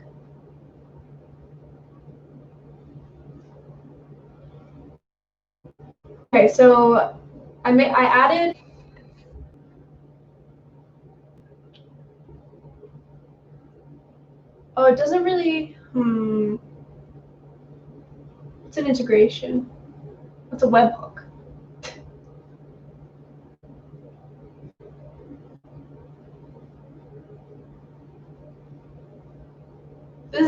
Okay, so I added. Oh, it doesn't really. It's an integration. It's a webhook.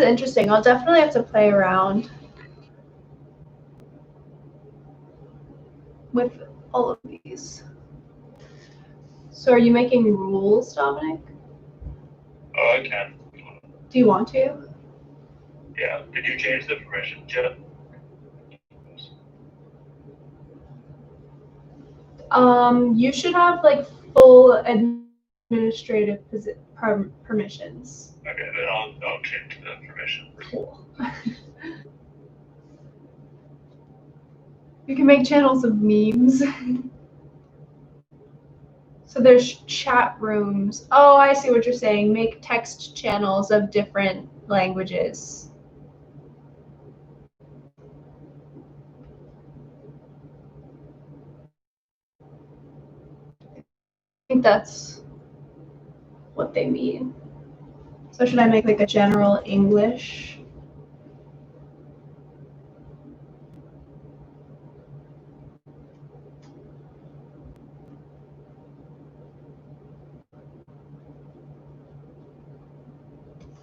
interesting. I'll definitely have to play around with all of these. So are you making rules, Dominic? Oh, I can. Do you want to? Yeah. Did you change the permission yet? You should have like full administrative permissions. Okay, then I'll change the permission. Cool. You can make channels of memes. So there's chat rooms. Oh, I see what you're saying. Make text channels of different languages. I think that's what they mean. So should I make like a general English?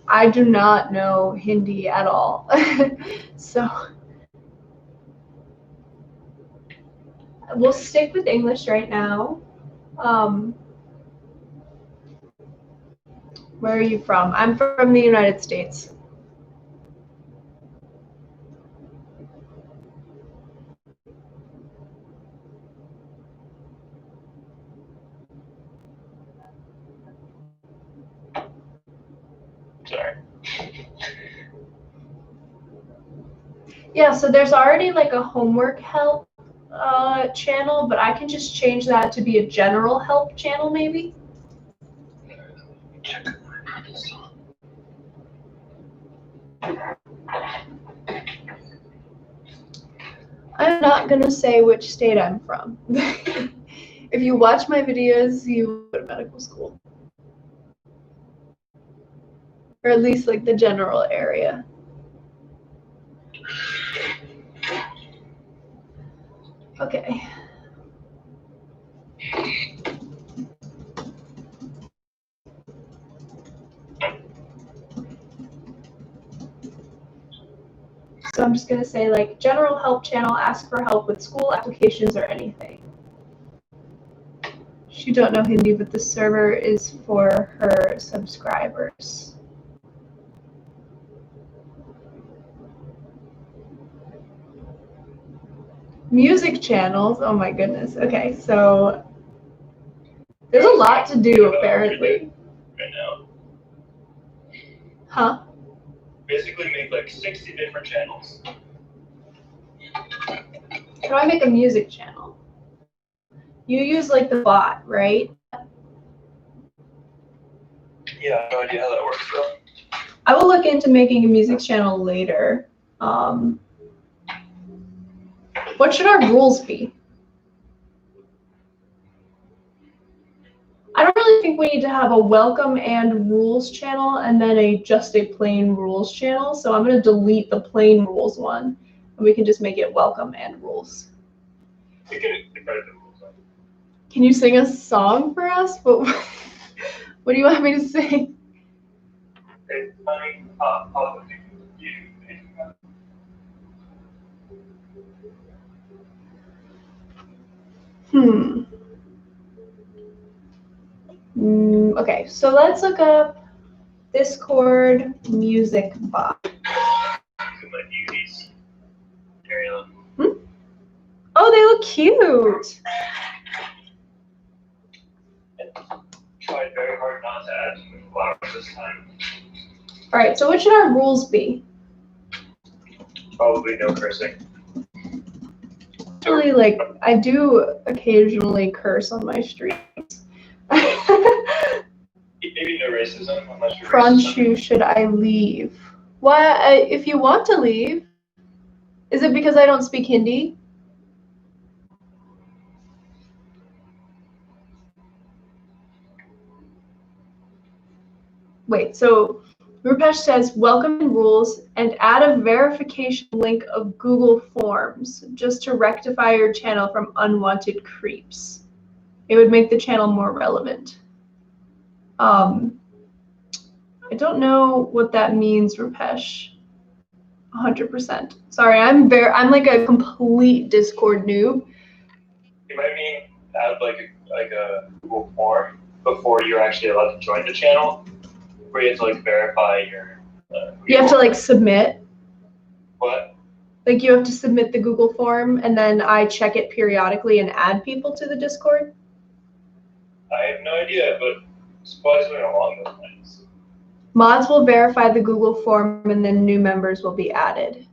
I do not know Hindi at all. So we'll stick with English right now. Where are you from? I'm from the United States. Sorry. Yeah, so there's already like a homework help channel, but I can just change that to be a general help channel maybe. I'm not gonna say which state I'm from. If you watch my videos, you go to medical school. Or at least like the general area. Okay. So I'm just gonna say like general help channel, ask for help with school applications or anything. She don't know Hindi, but the server is for her subscribers. Music channels, oh my goodness. Okay, so there's a lot to do apparently. Right now. Huh? Basically make like 60 different channels. How do I make a music channel? You use like the bot, right? Yeah, I have no idea how that works though. I will look into making a music channel later. What should our rules be? I don't really think we need to have a welcome and rules channel and then just a plain rules channel. So I'm going to delete the plain rules one and we can just make it welcome and rules. You can edit the rules. Can you sing a song for us? What do you want me to sing? It's funny, Okay, so let's look up Discord music bot. my beauties. Ariella. Oh, they look cute. Tried very hard not to add too many flowers this time. All right, so what should our rules be? Probably no cursing. Actually, like I do occasionally curse on my streams. Maybe no racism unless you're Crunchu, should I leave? Why? If you want to leave, is it because I don't speak Hindi? Wait, so Rupesh says welcome and rules and add a verification link of Google Forms just to rectify your channel from unwanted creeps. It would make the channel more relevant. I don't know what that means, Rupesh. 100%. Sorry, I'm like a complete Discord noob. You might mean add like a Google form before you're actually allowed to join the channel, where you have to like verify your. You have to like submit. What? Like you have to submit the Google form, and then I check it periodically and add people to the Discord. I have no idea, but it's probably something along those lines. Mods will verify the Google form, and then new members will be added.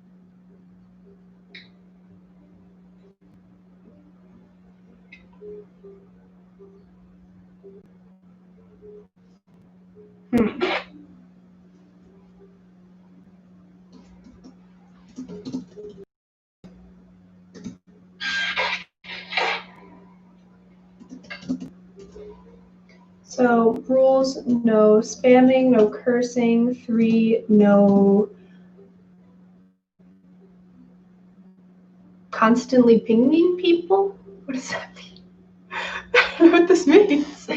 So rules, no spamming, no cursing. 3, no constantly pinging people. What does that mean? I don't know what this means.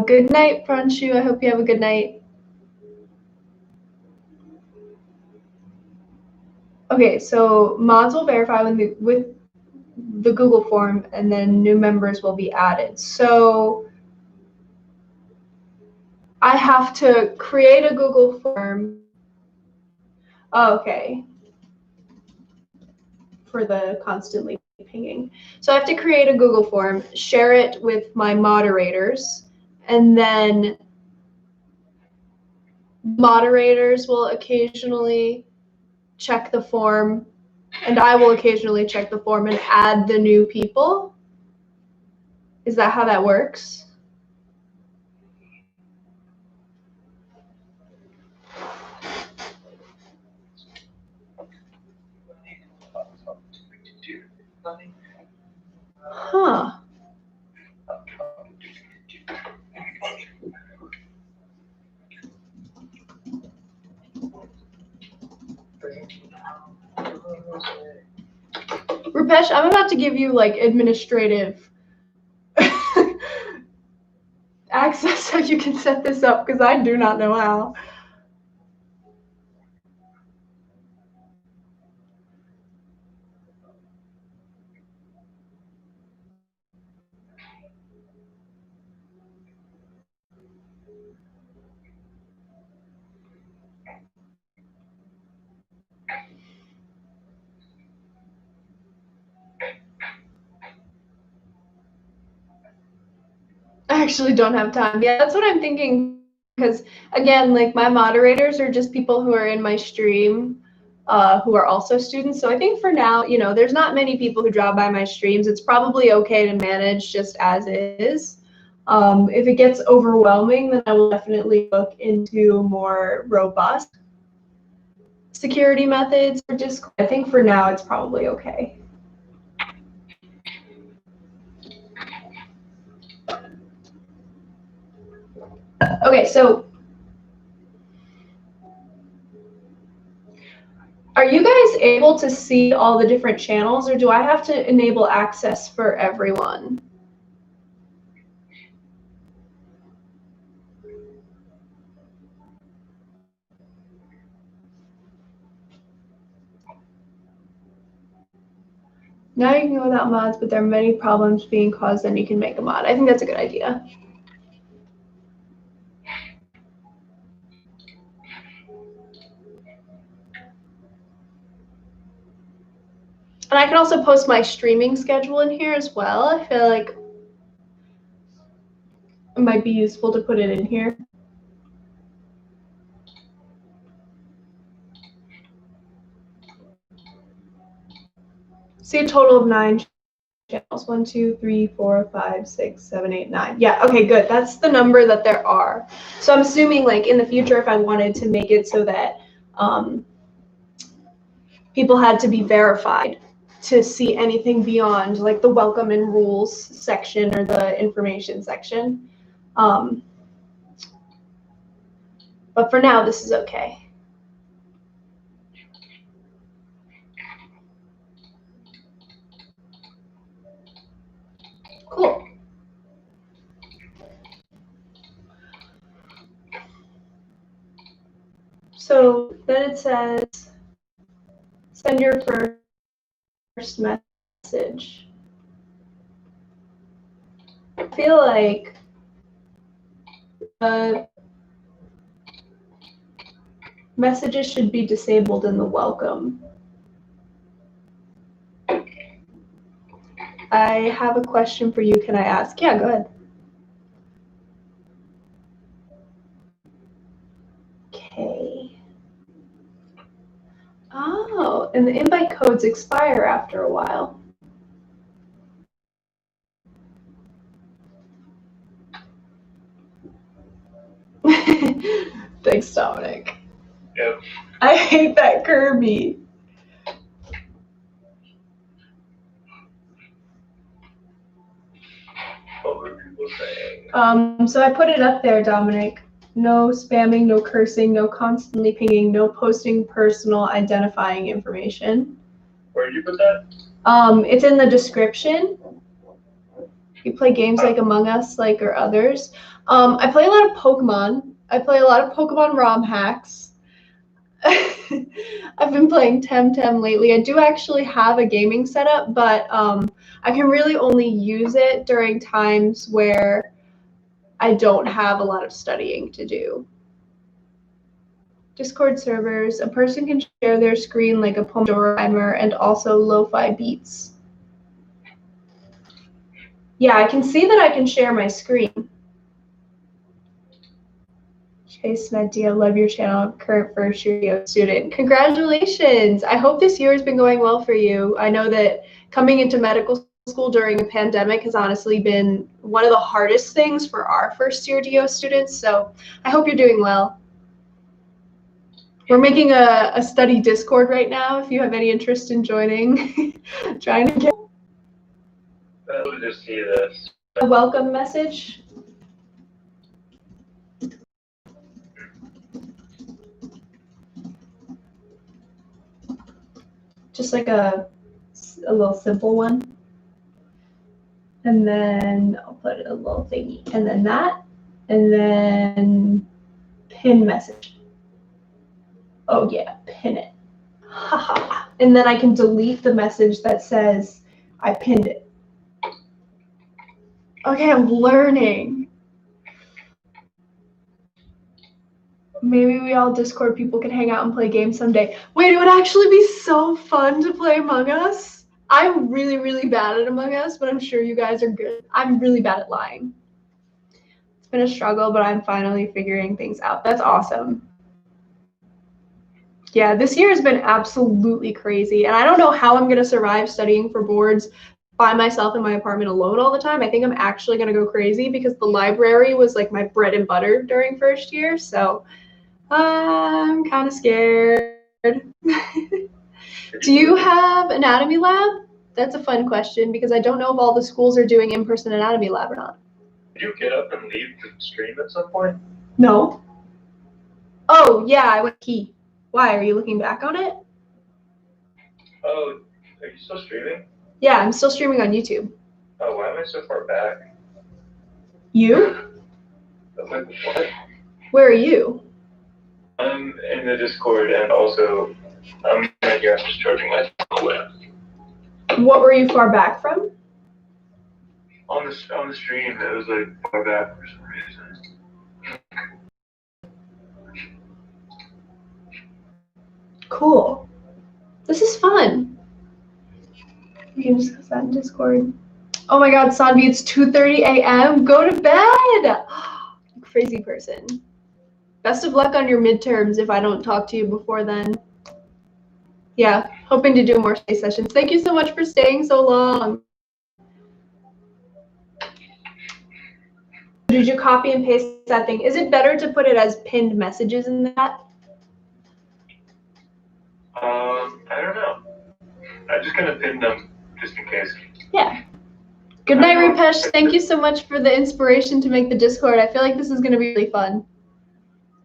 Good night, Pranshu. I hope you have a good night. Okay, so mods will verify with the Google form, and then new members will be added. So I have to create a Google form. Oh, okay. For the constantly pinging. So I have to create a Google form, share it with my moderators, and then moderators will occasionally check the form, and I will occasionally check the form and add the new people. Is that how that works? Huh. Rupesh, I'm about to give you like administrative access so you can set this up, because I do not know how. I actually don't have time. Yeah, that's what I'm thinking, because again, like my moderators are just people who are in my stream, who are also students. So I think for now, there's not many people who drop by my streams. It's probably okay to manage just as is. If it gets overwhelming, then I will definitely look into more robust security methods for Discord. I think for now, it's probably okay. Okay, so are you guys able to see all the different channels, or do I have to enable access for everyone? Now you can go without mods, but there are many problems being caused, then you can make a mod. I think that's a good idea. And I can also post my streaming schedule in here as well. I feel like it might be useful to put it in here. See a total of 9 channels. 1, 2, 3, 4, 5, 6, 7, 8, 9. Yeah, okay, good. That's the number that there are. So I'm assuming like in the future, if I wanted to make it so that people had to be verified to see anything beyond like the welcome and rules section or the information section. But for now, this is okay. Cool. Then it says, send your first message. I feel like messages should be disabled in the welcome. I have a question for you. Can I ask? Yeah, go ahead. Okay. Oh, and the invite codes expire after a while. Thanks, Dominic. Yep. I hate that Kirby. What were people saying? So I put it up there, Dominic. No spamming, no cursing, no constantly pinging, no posting personal identifying information. Where did you put that? It's in the description. You play games like Among Us, like or others. I play a lot of Pokemon. I play a lot of Pokemon ROM hacks. I've been playing Temtem lately. I do actually have a gaming setup, but I can really only use it during times where I don't have a lot of studying to do. Discord servers, a person can share their screen like a Pomodoro timer and also lo-fi beats. Yeah, I can see that I can share my screen. Chase Media, love your channel, current first year student. Congratulations. I hope this year has been going well for you. I know that coming into medical school during a pandemic has honestly been one of the hardest things for our first year DO students. So I hope you're doing well. We're making a study Discord right now. If you have any interest in joining, trying to get I'll just see this. a welcome message. Just like a little simple one. And then I'll put a little thingy. And then that. And then pin message. Oh yeah, pin it. Haha. And then I can delete the message that says I pinned it. Okay, I'm learning. Maybe we all Discord people can hang out and play games someday. Wait, it would actually be so fun to play Among Us. I'm really, really bad at Among Us, but I'm sure you guys are good. I'm really bad at lying. It's been a struggle, but I'm finally figuring things out. That's awesome. Yeah, this year has been absolutely crazy, and I don't know how I'm going to survive studying for boards by myself in my apartment alone all the time. I think I'm actually going to go crazy because the library was like my bread and butter during first year, so I'm kind of scared. Do you have anatomy lab? That's a fun question because I don't know if all the schools are doing in-person anatomy lab or not. Did you get up and leave the stream at some point? No. Oh, yeah, I went key. Why? Are you looking back on it? Oh, are you still streaming? Yeah, I'm still streaming on YouTube. Oh, why am I so far back? You? I'm like, what? Where are you? I'm in the Discord and also I'm right here. I'm just charging my phone away. What were you far back from? On the stream, it was like far back for some reason. Cool. This is fun. We can discuss that in Discord. Oh my god, Sanvi, it's 2:30 a.m. Go to bed! Crazy person. Best of luck on your midterms if I don't talk to you before then. Yeah, hoping to do more stay sessions. Thank you so much for staying so long. Did you copy and paste that thing? Is it better to put it as pinned messages in that? I don't know. I'm just gonna pin them just in case. Yeah. Good night, Rupesh. Thank you so much for the inspiration to make the Discord. I feel like this is going to be really fun.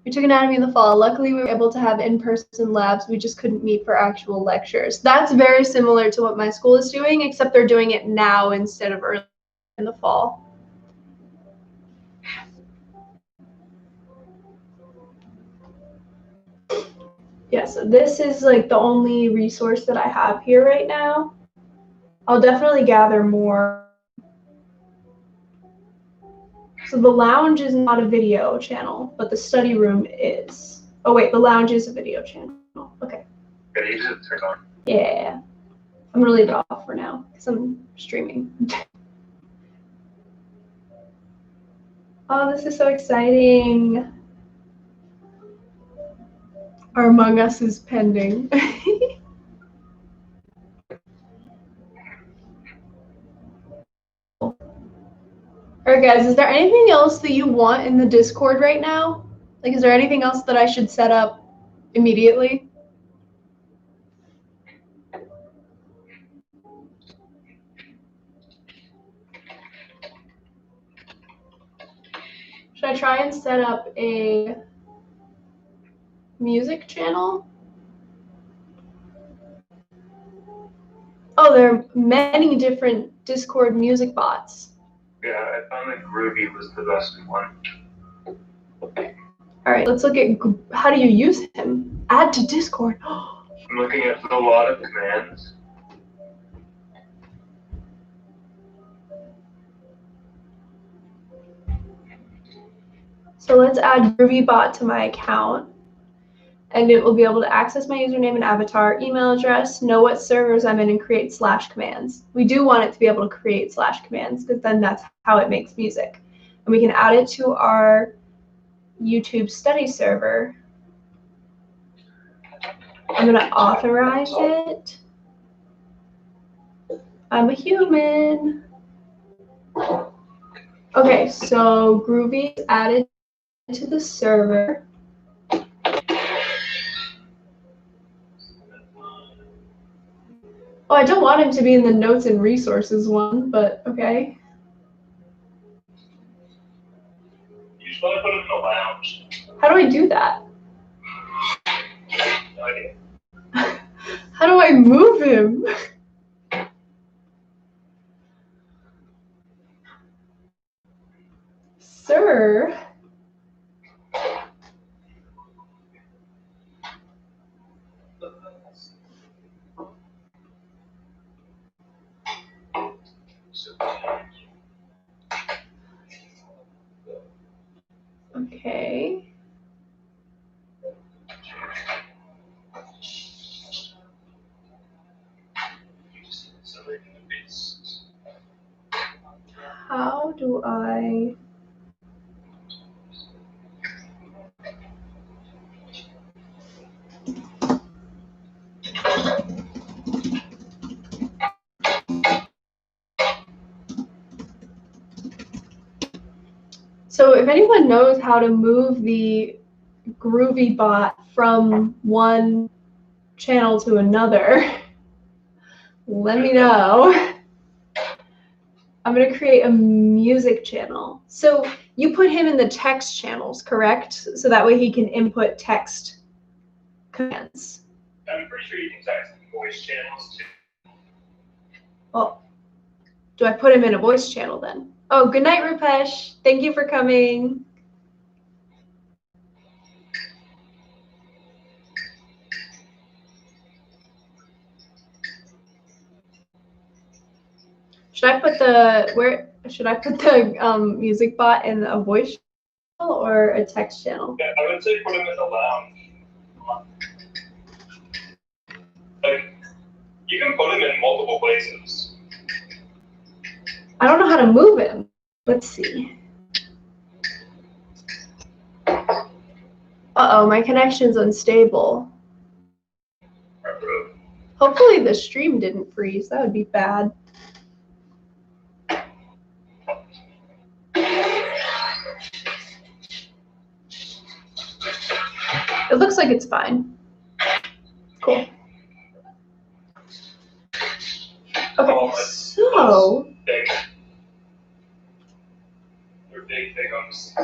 We took anatomy in the fall. Luckily, we were able to have in-person labs. We just couldn't meet for actual lectures. That's very similar to what my school is doing, except they're doing it now instead of early in the fall. Yeah, so this is like the only resource that I have here right now. I'll definitely gather more. So the lounge is not a video channel, but the study room is. Oh wait, the lounge is a video channel. Okay. Yeah, you just turn on. Yeah. I'm gonna leave it off for now because I'm streaming. Oh, this is so exciting. Our Among Us is pending. Alright guys, is there anything else that you want in the Discord right now? Like, is there anything else that I should set up immediately? Should I try and set up a music channel? Oh, there are many different Discord music bots. Yeah, I found that Groovy was the best one. All right, let's look at how do you use him? Add to Discord. I'm looking at a lot of commands. So let's add GroovyBot to my account, and it will be able to access my username and avatar, email address, know what servers I'm in, and create slash commands. We do want it to be able to create slash commands because then that's how it makes music. And we can add it to our YouTube study server. I'm going to authorize it. I'm a human. Okay, so Groovy is added to the server. Oh, I don't want him to be in the notes and resources one, but okay. You just want to put it in the lounge. How do I do that? No idea. How do I move him? Sir? Okay. How do I... So if anyone knows how to move the Groovy bot from one channel to another, let me know. I'm going to create a music channel. So you put him in the text channels, correct? So that way he can input text commands. I'm pretty sure you can text voice channels too. Well, do I put him in a voice channel then? Oh, good night, Rupesh. Thank you for coming. Should I put the music bot in a voice channel or a text channel? Yeah, I would say put him in the lounge. Like, you can put him in multiple places. I don't know how to move him. Let's see. Uh-oh, my connection's unstable. Hopefully the stream didn't freeze. That would be bad. It looks like it's fine. Cool. Okay, so... Big. They're big things.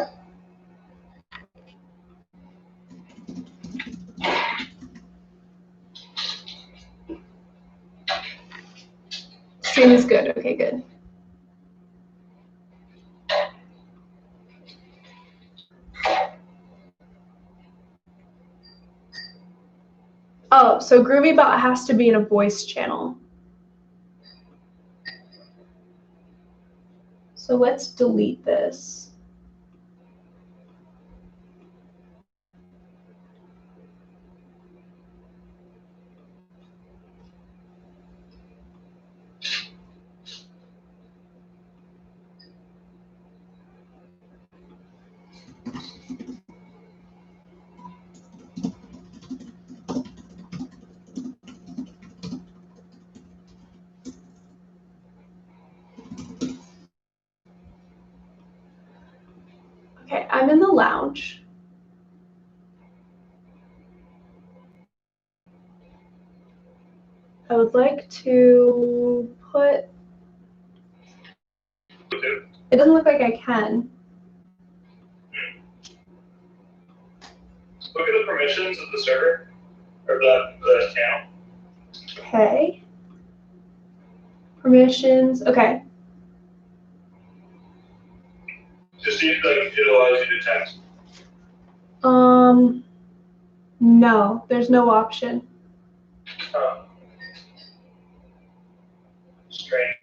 Stream is good. Okay, good. Oh, so GroovyBot has to be in a voice channel. So let's delete this. Okay, I'm in the lounge. I would like to put, it doesn't look like I can. Look at the permissions of the server, or the channel. Okay. Permissions, okay. Just see if like, it allows you to text. No, there's no option. Strange.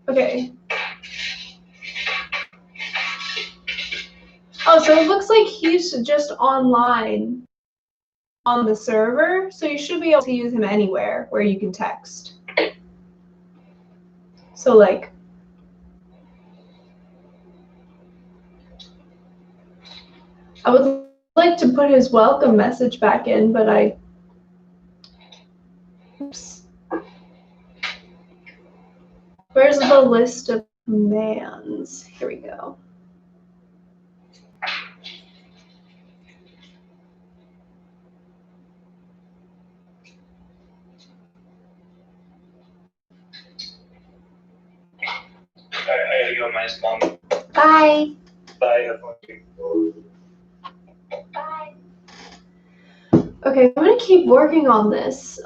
Okay. Oh, so it looks like he's just online on the server, so you should be able to use him anywhere where you can text. So like, I would like to put his welcome message back in, but oops. Where's the list of commands? Here we go. I gotta go, my mom. Bye. Bye. Bye. Okay, I'm gonna keep working on this.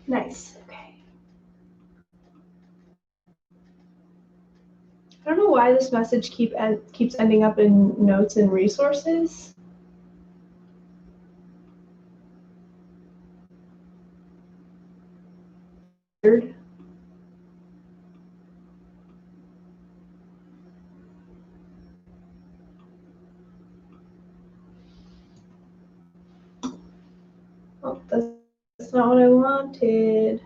Nice. Okay. I don't know why this message keeps ending up in notes and resources. Weird. Oh, that's not what I wanted.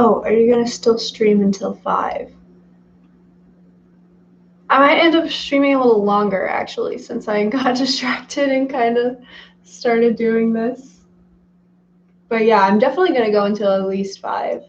Oh, are you gonna still stream until 5? I might end up streaming a little longer actually, since I got distracted and kind of started doing this. But yeah, I'm definitely gonna go until at least 5.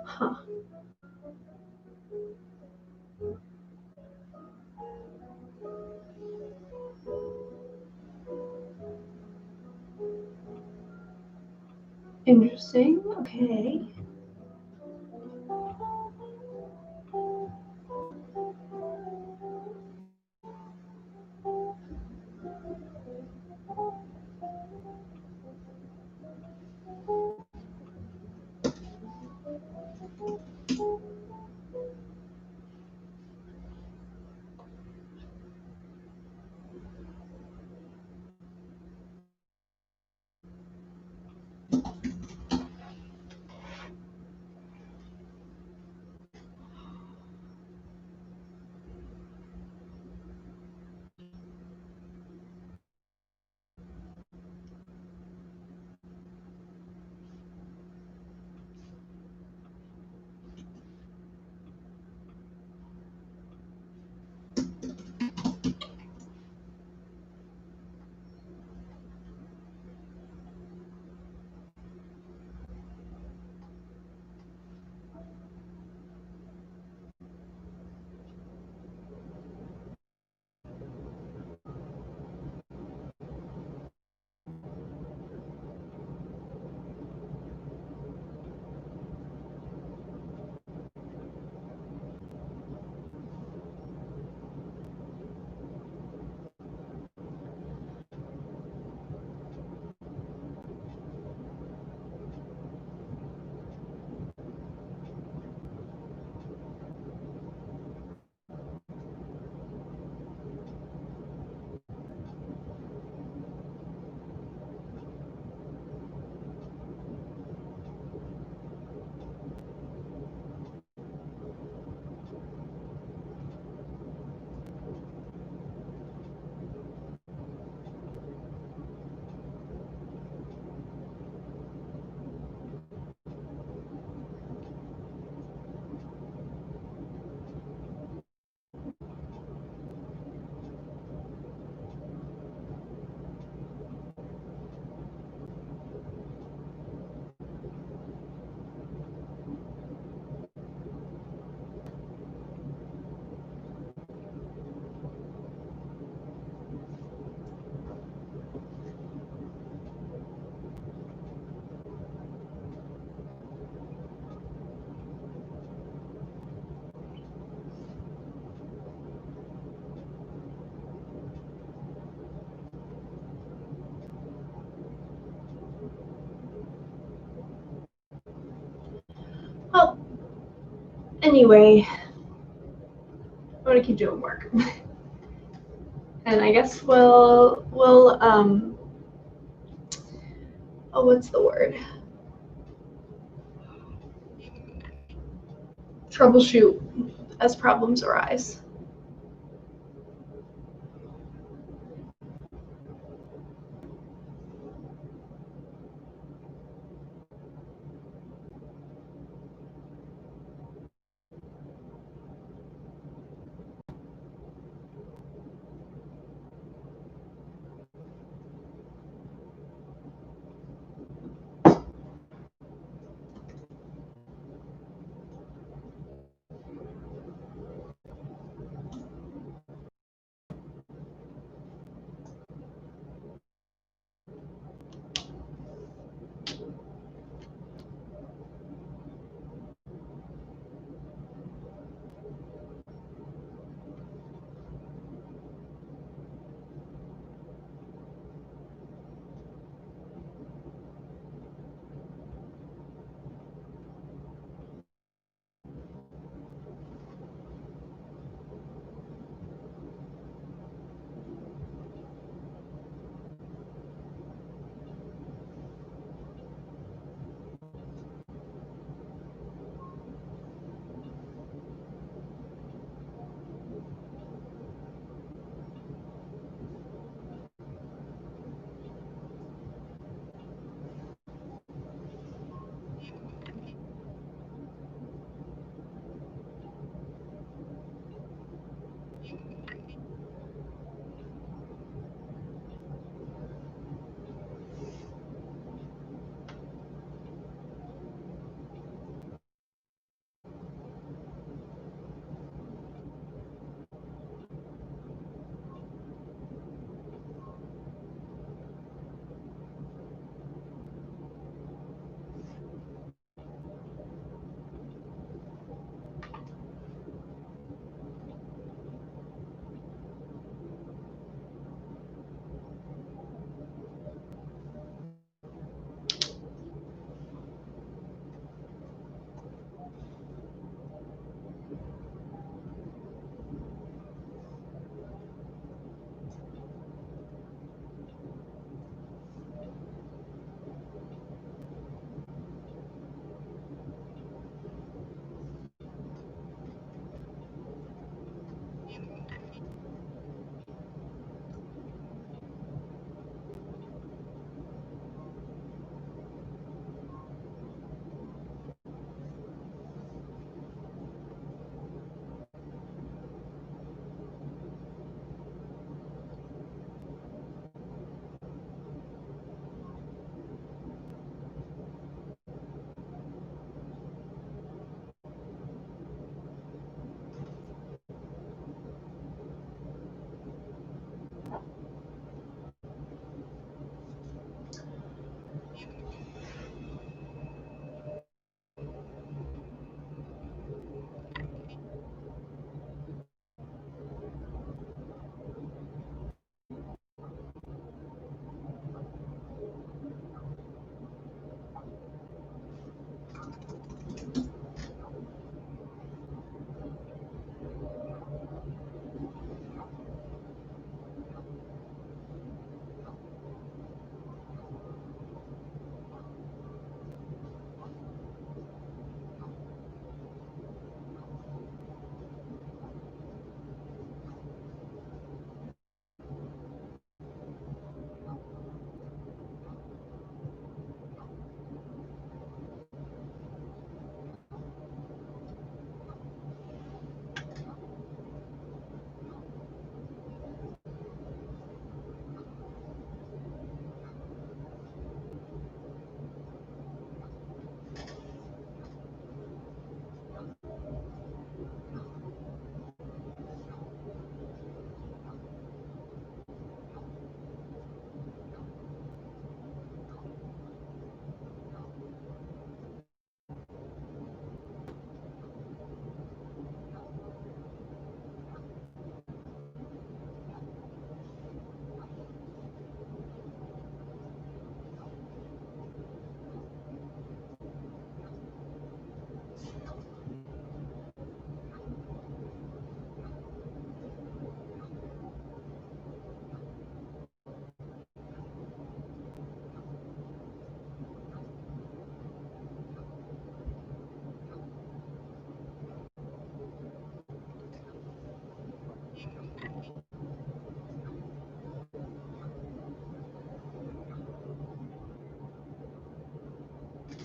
Huh. Interesting. Okay. Anyway, I'm gonna keep doing work. And I guess we'll oh, what's the word? Troubleshoot as problems arise.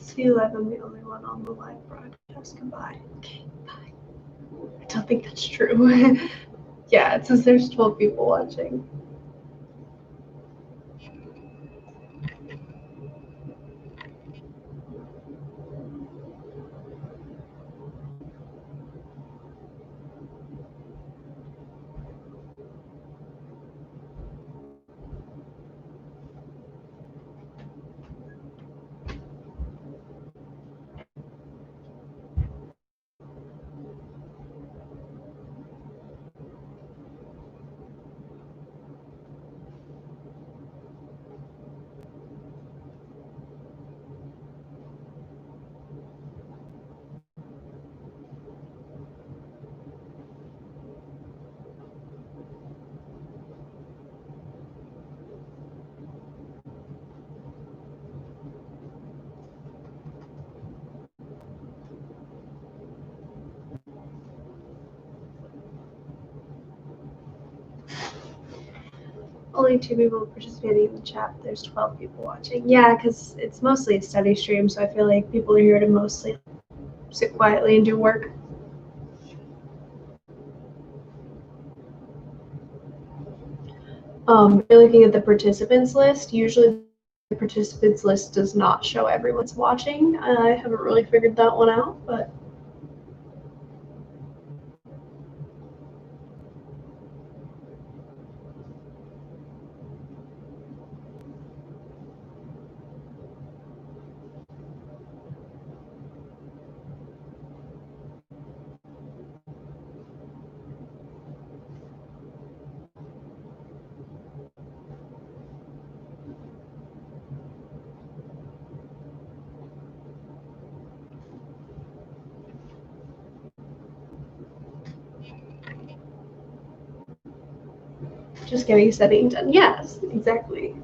See you live. I'm the only one on the live broadcast. Goodbye. Okay, bye. I don't think that's true. Yeah, it says there's 12 people watching. Only 2 people participating in the chat. There's 12 people watching. Yeah, because it's mostly a study stream, so I feel like people are here to mostly sit quietly and do work. You're looking at the participants list. Usually the participants list does not show everyone's watching. I haven't really figured that one out, but just getting studying done. Yes, exactly.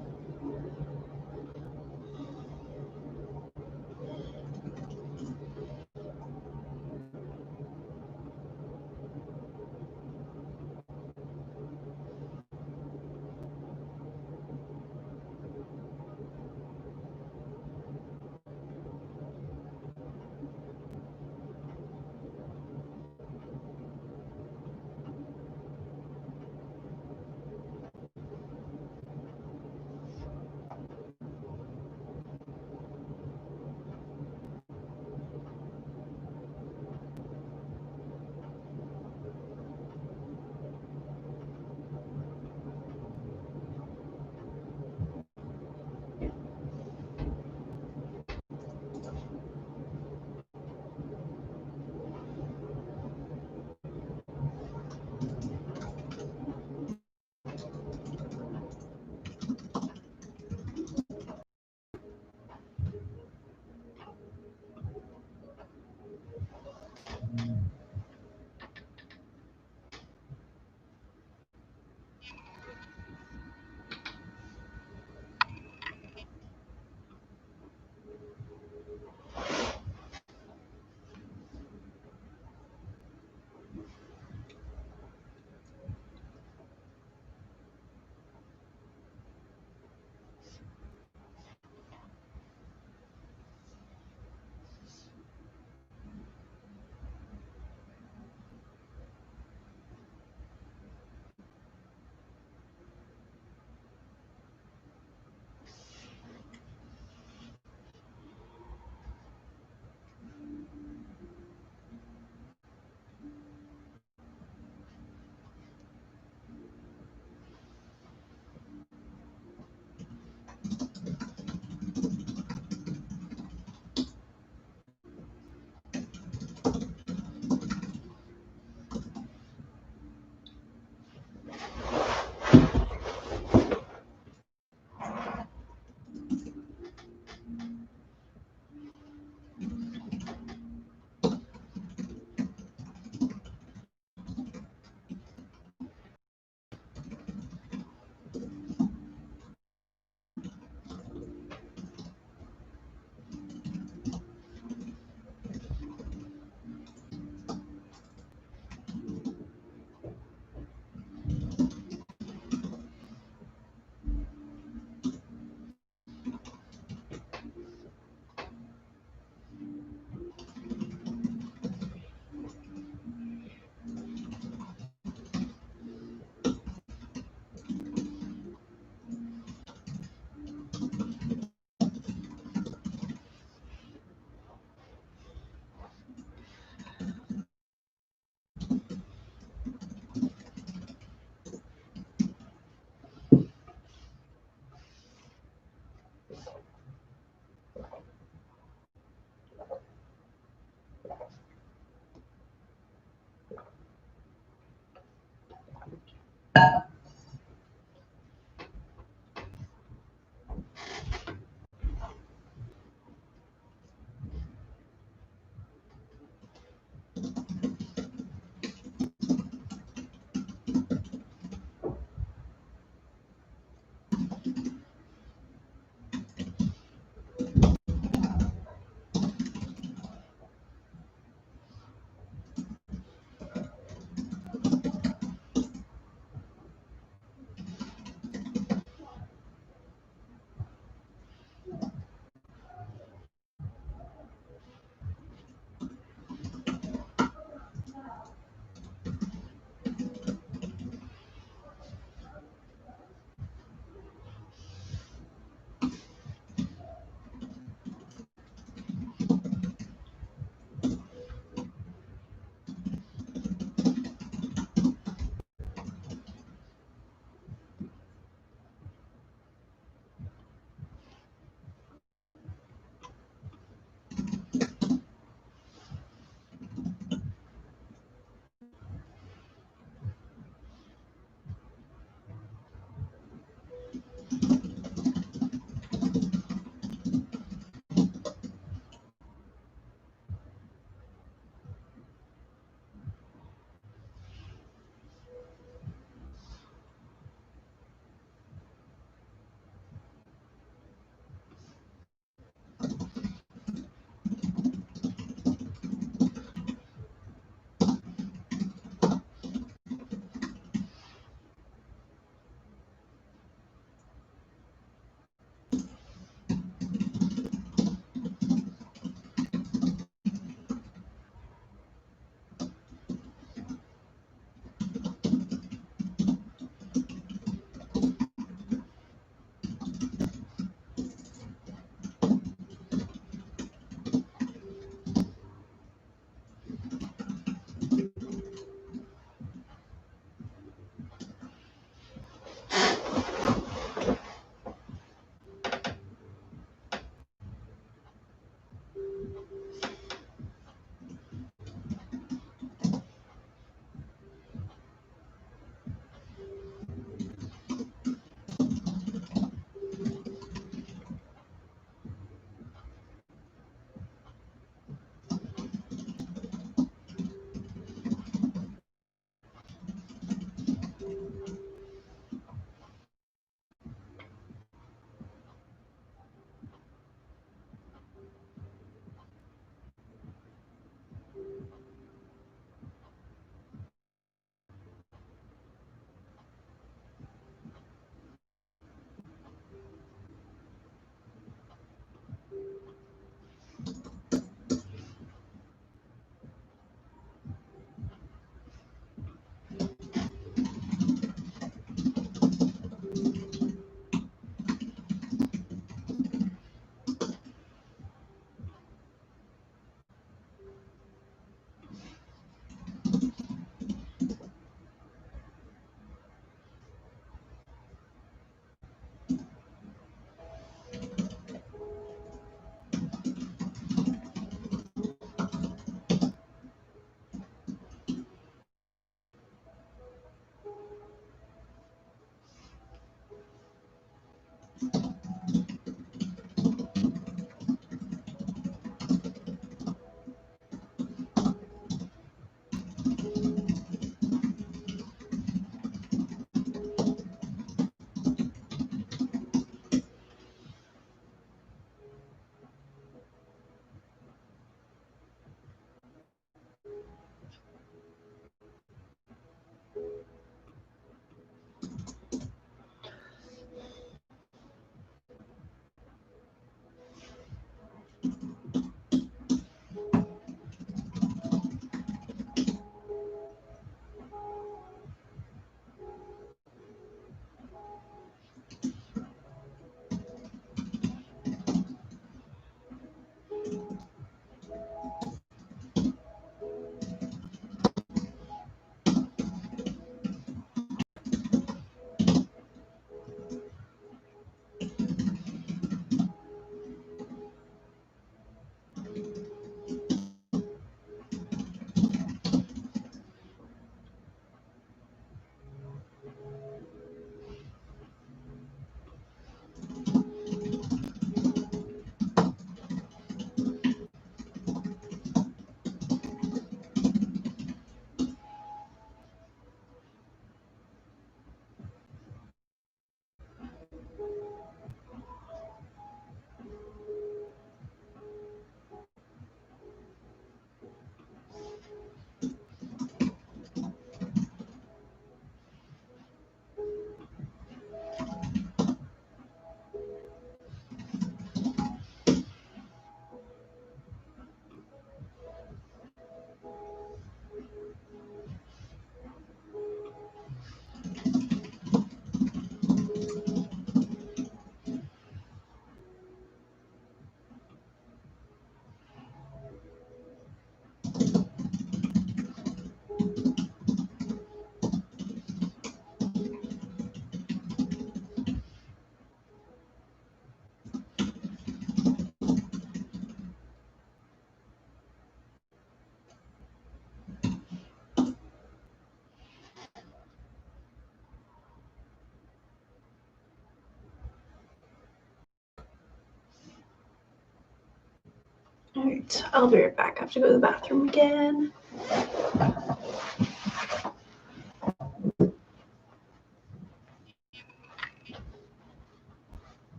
right, I'll be right back. I have to go to the bathroom again.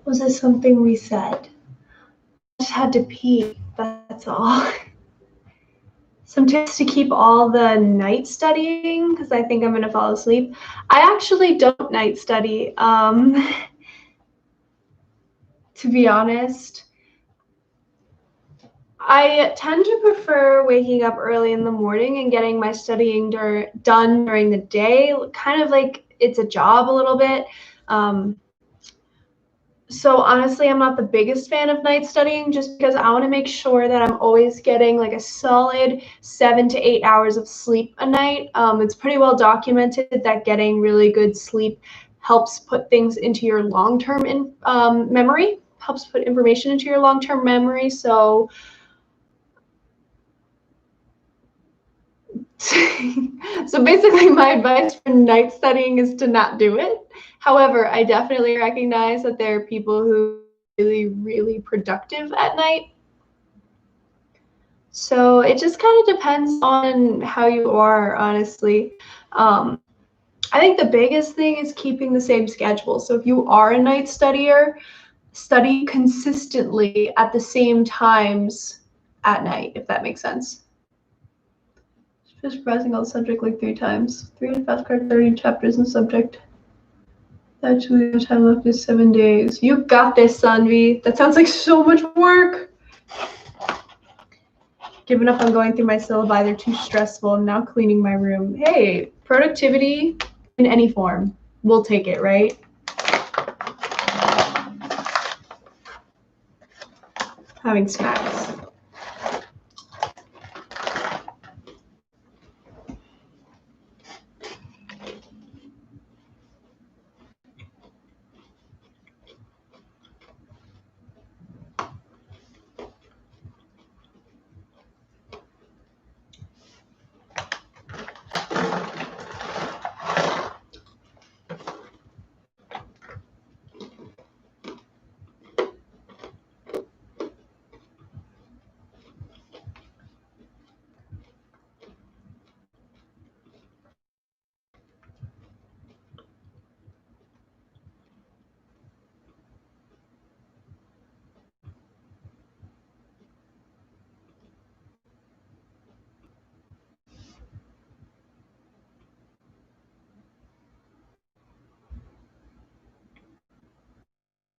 Was this something we said? I just had to pee, that's all. Sometimes to keep all the night studying because I think I'm gonna fall asleep. I actually don't night study, to be honest. I tend to prefer waking up early in the morning and getting my studying done during the day, kind of like it's a job a little bit. So honestly, I'm not the biggest fan of night studying just because I want to make sure that I'm always getting like a solid 7 to 8 hours of sleep a night. It's pretty well documented that getting really good sleep helps put things into your long-term memory, helps put information into your long-term memory. So so basically my advice for night studying is to not do it. However, I definitely recognize that there are people who are really, really productive at night. So it just kind of depends on how you are, honestly. I think the biggest thing is keeping the same schedule. So if you are a night studier, study consistently at the same times at night, if that makes sense. Just browsing all the subject like 3 times. 3.5 cards, 30 chapters in subject. Actually, the time left is 7 days. You got this, Sanvi. That sounds like so much work. Given up on going through my syllabi, they're too stressful. I'm now cleaning my room. Hey, productivity in any form. We'll take it, right? Having snacks.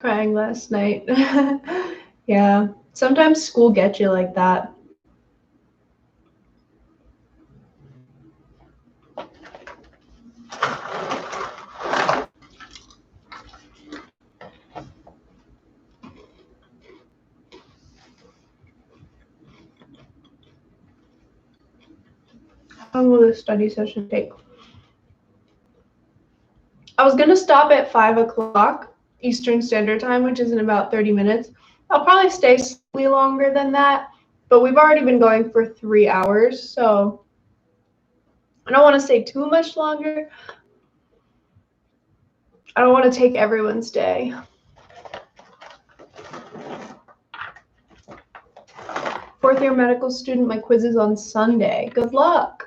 Crying last night. Yeah, sometimes school gets you like that. How long will this study session take? I was going to stop at 5 o'clock Eastern Standard Time, which is in about 30 minutes. I'll probably stay slightly longer than that, but we've already been going for 3 hours, so I don't want to stay too much longer. I don't want to take everyone's day. Fourth year medical student, my quiz is on Sunday. Good luck.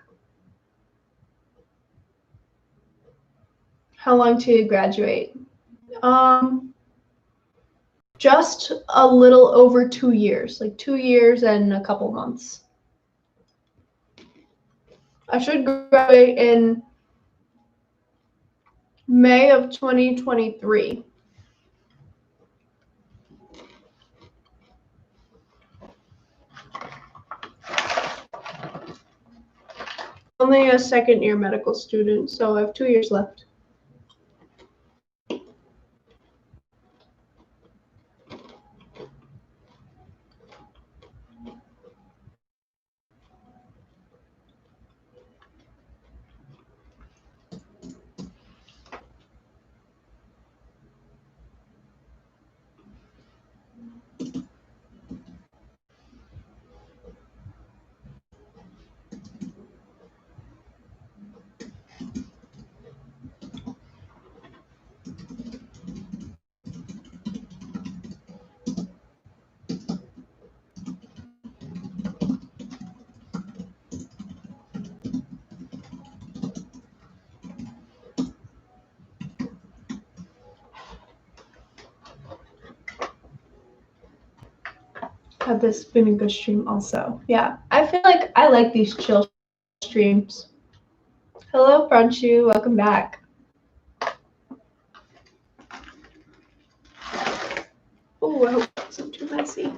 How long till you graduate? Just a little over 2 years, like 2 years and a couple months. I should graduate in May of 2023. Only a second year medical student, so I have 2 years left. Have this been a good stream also? Yeah, I feel like I like these chill streams. Hello, Brunchu, welcome back. Oh, I hope it wasn't too messy.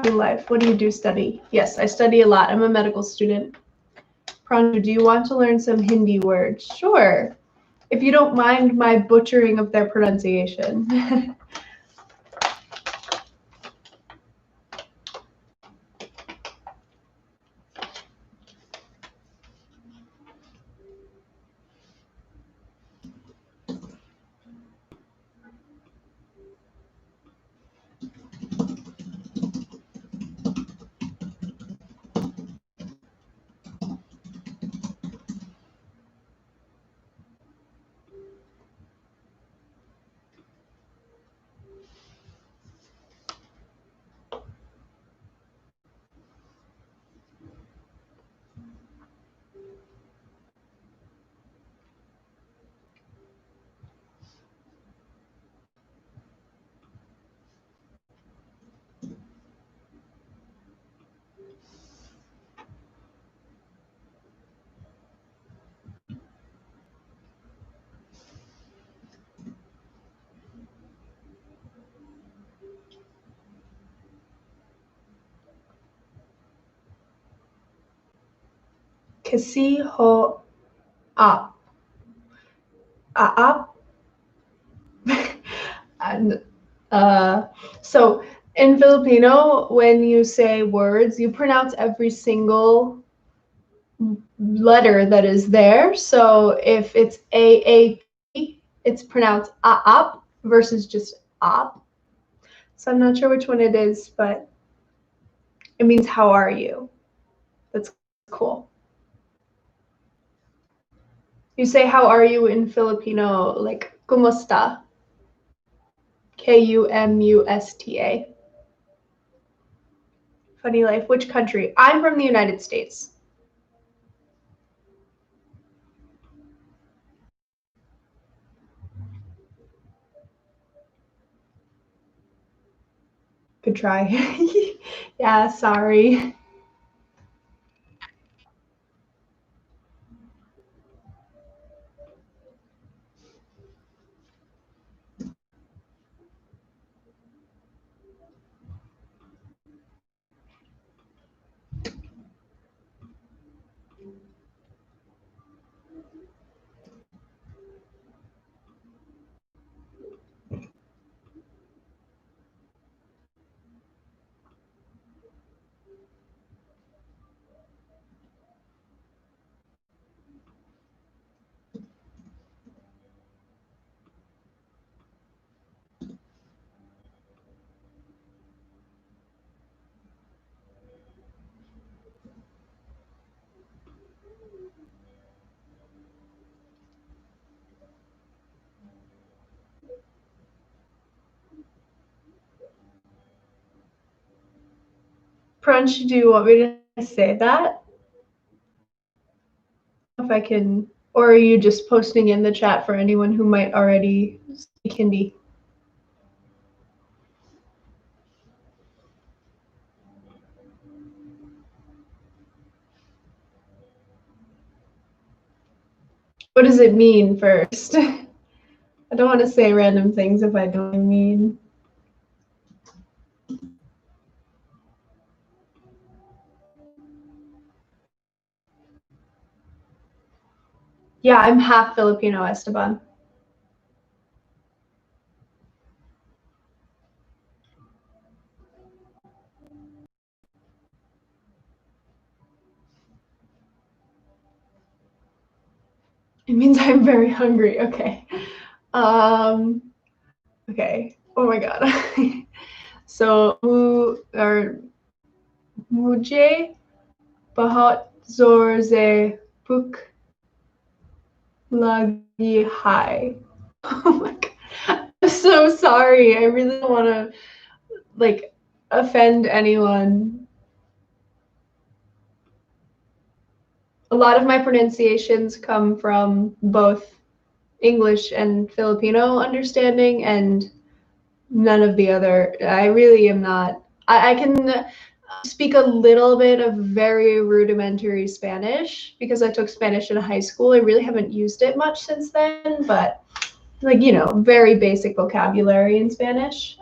Life. What do you do study? Yes, I study a lot. I'm a medical student. Pranju, do you want to learn some Hindi words? Sure. If you don't mind my butchering of their pronunciation. Kasi ho up. Up. And so in Filipino, when you say words, you pronounce every single letter that is there. So if it's A-A-P, it's pronounced a-up versus just op. So I'm not sure which one it is, but it means how are you? That's cool. You say how are you in Filipino, like kumusta? Kumusta. Funny life. Which country? I'm from the United States. Good try. Yeah, sorry. Crunch, do you want me to say that? If I can, or are you just posting in the chat for anyone who might already speak Hindi? What does it mean first? I don't want to say random things if I don't mean. Yeah, I'm half Filipino, Esteban. It means I'm very hungry. Okay. Okay. Oh my god. So, or mujhe bahut zor se bhuk lagi hai. Oh my god. I'm so sorry. I really don't want to like offend anyone. A lot of my pronunciations come from both English and Filipino understanding and none of the other. I really am not. I can speak a little bit of very rudimentary Spanish because I took Spanish in high school. I really haven't used it much since then, but like, you know, very basic vocabulary in Spanish.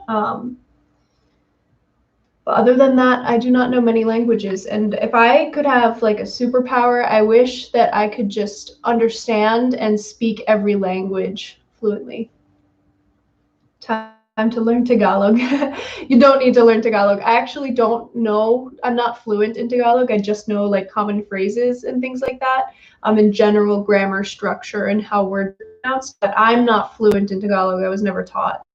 But other than that, I do not know many languages. And if I could have like a superpower, I wish that I could just understand and speak every language fluently. Time to learn Tagalog. You don't need to learn Tagalog. I actually don't know. I'm not fluent in Tagalog. I just know like common phrases and things like that. In general grammar structure and how words are pronounced, but I'm not fluent in Tagalog. I was never taught.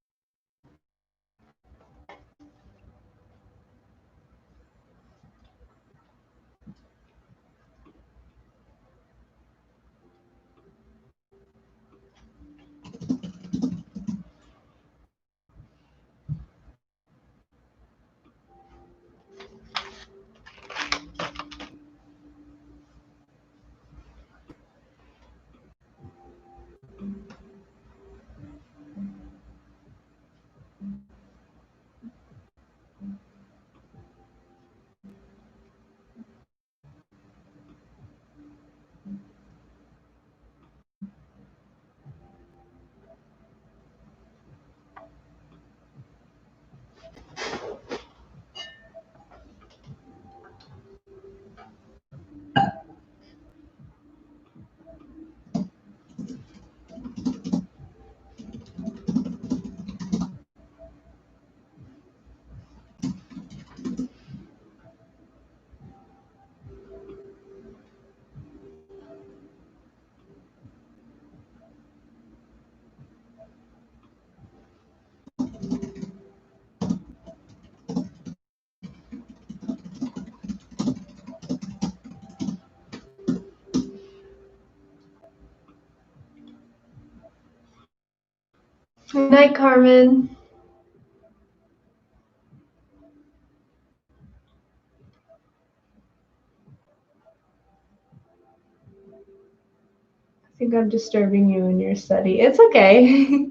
Good night, Carmen. I think I'm disturbing you in your study. It's okay.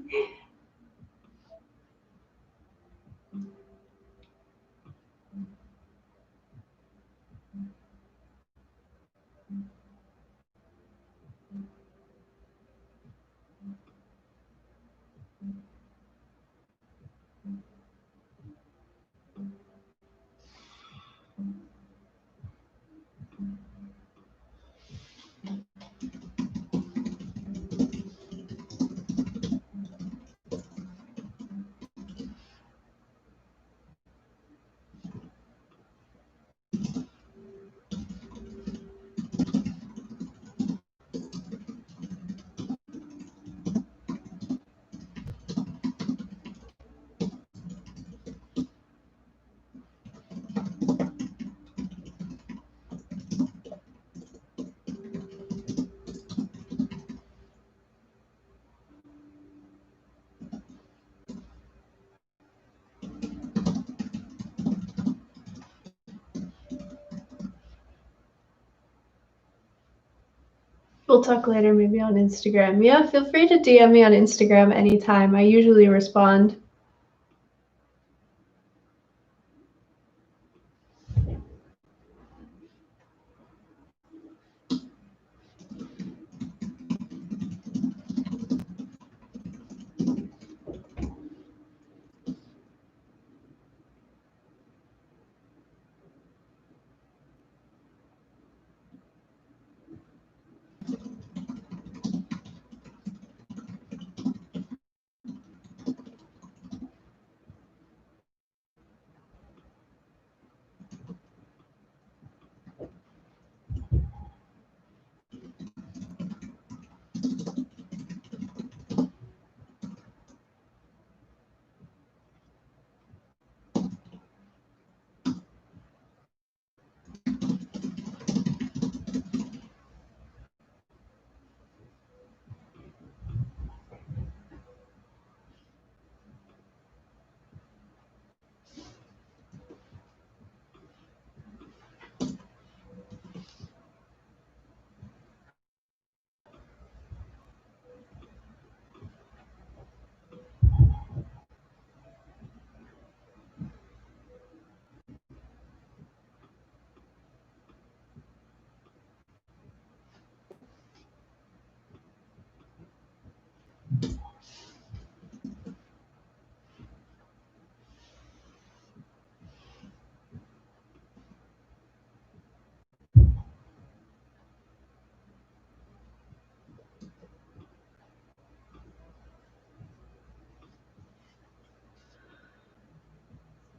We'll talk later, maybe on Instagram. Yeah, feel free to DM me on Instagram anytime. I usually respond.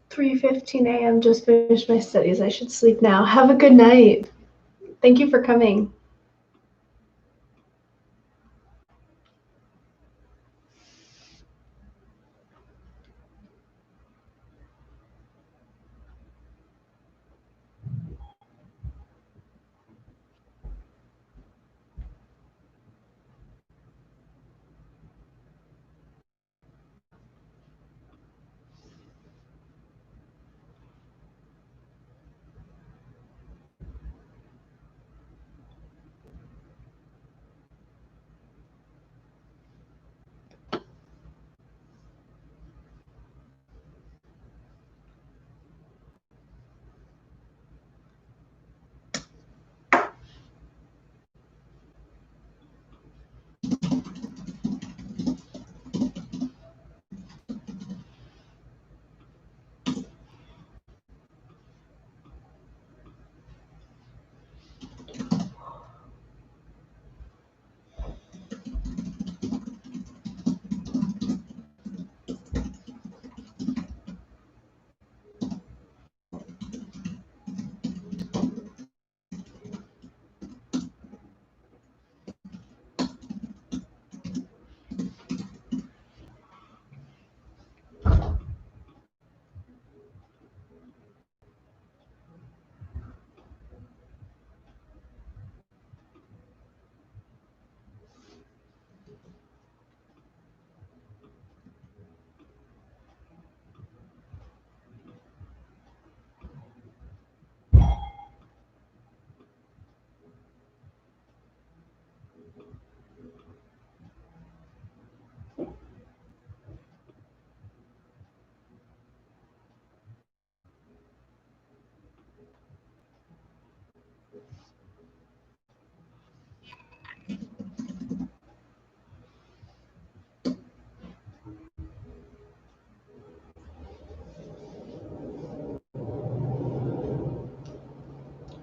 "3:15 a.m. Just finished my studies. I should sleep now. Have a good night. Thank you for coming."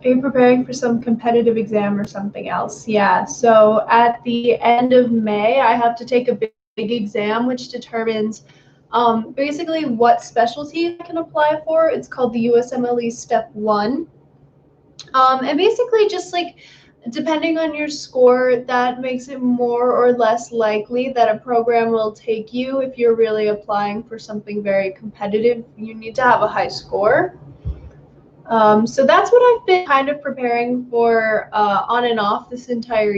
Are you preparing for some competitive exam or something else? Yeah, so at the end of May, I have to take a big exam, which determines basically what specialty I can apply for. It's called the USMLE Step 1. And basically just like depending on your score, that makes it more or less likely that a program will take you. If you're really applying for something very competitive, you need to have a high score. So that's what I've been kind of preparing for on and off this entire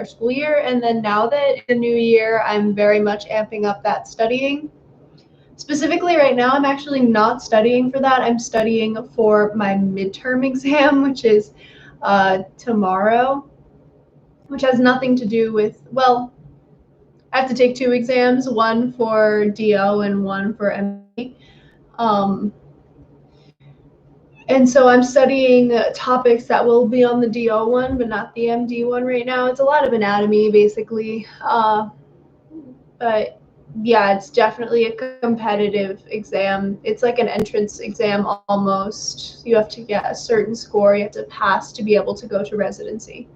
school year. And then now that it's the new year, I'm very much amping up that studying. Specifically right now, I'm actually not studying for that. I'm studying for my midterm exam, which is tomorrow, which has nothing to do with, well, I have to take 2 exams, one for DO and one for MD. And so I'm studying topics that will be on the DO one, but not the MD one right now. It's a lot of anatomy, basically. But yeah, it's definitely a competitive exam. It's like an entrance exam almost. You have to get a certain score. You have to pass to be able to go to residency.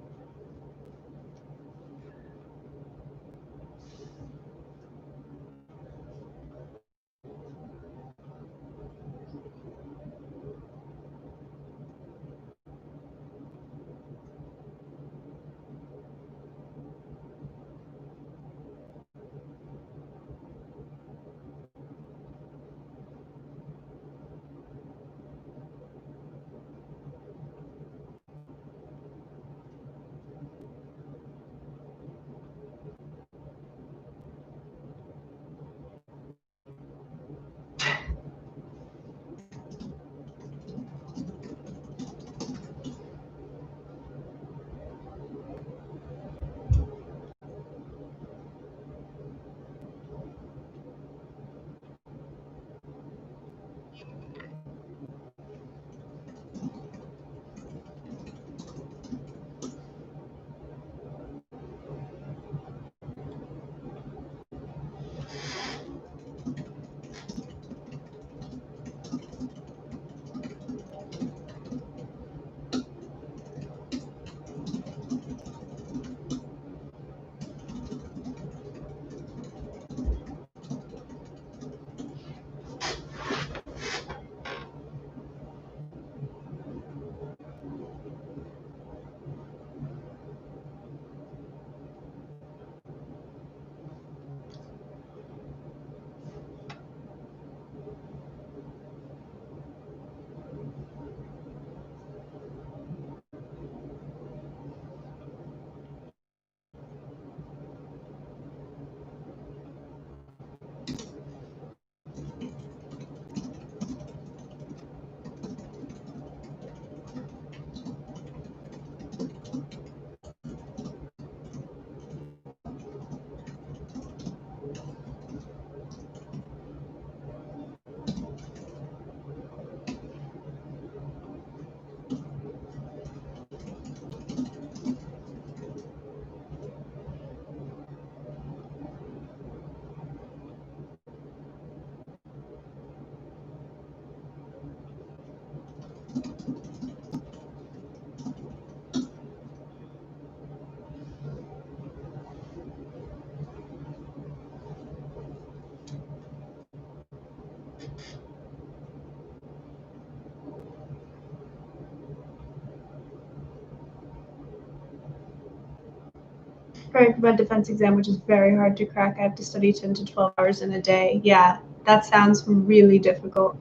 Preparing for my defense exam, which is very hard to crack. I have to study 10 to 12 hours in a day. Yeah, that sounds really difficult.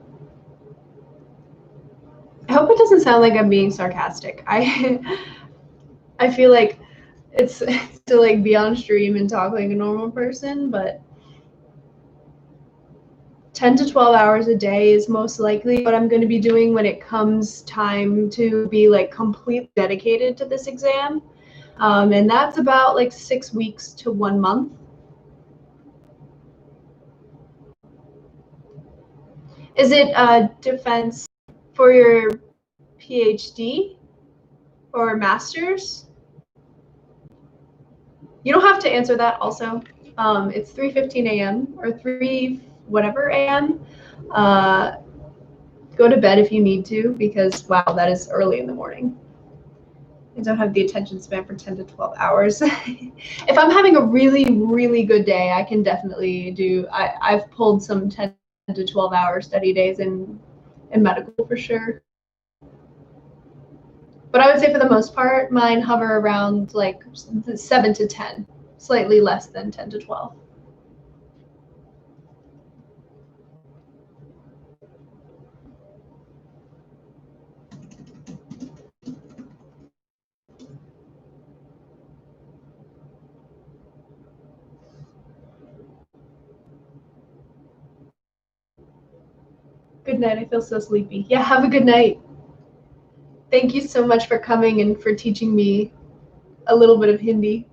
I hope it doesn't sound like I'm being sarcastic. I feel like it's to like be on stream and talk like a normal person, but 10 to 12 hours a day is most likely what I'm going to be doing when it comes time to be like completely dedicated to this exam. And that's about like 6 weeks to 1 month. Is it defense for your PhD or master's? You don't have to answer that also. It's 3:15 a.m. or 3 whatever a.m. Go to bed if you need to, because wow, that is early in the morning. I don't have the attention span for 10 to 12 hours. If I'm having a really, really good day, I can definitely do, I've pulled some 10 to 12 hour study days in medical for sure. But I would say for the most part, mine hover around like 7 to 10, slightly less than 10 to 12. Good night. I feel so sleepy. Yeah, have a good night. Thank you so much for coming and for teaching me a little bit of Hindi.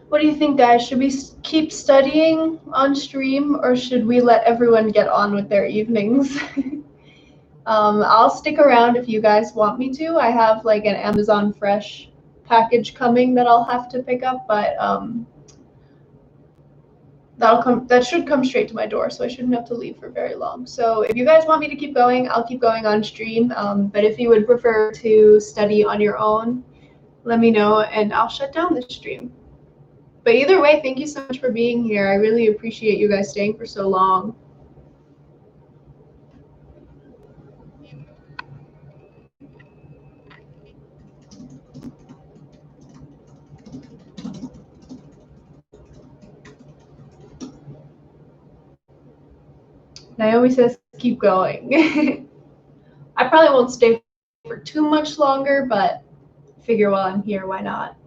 What do you think, guys? Should we keep studying on stream, or should we let everyone get on with their evenings? I'll stick around if you guys want me to. I have like an Amazon Fresh package coming that I'll have to pick up, but that should come straight to my door, so I shouldn't have to leave for very long. So if you guys want me to keep going, I'll keep going on stream. But if you would prefer to study on your own, let me know and I'll shut down the stream. But either way, thank you so much for being here. I really appreciate you guys staying for so long. Naomi says keep going. I probably won't stay for too much longer, but figure while I'm here, why not?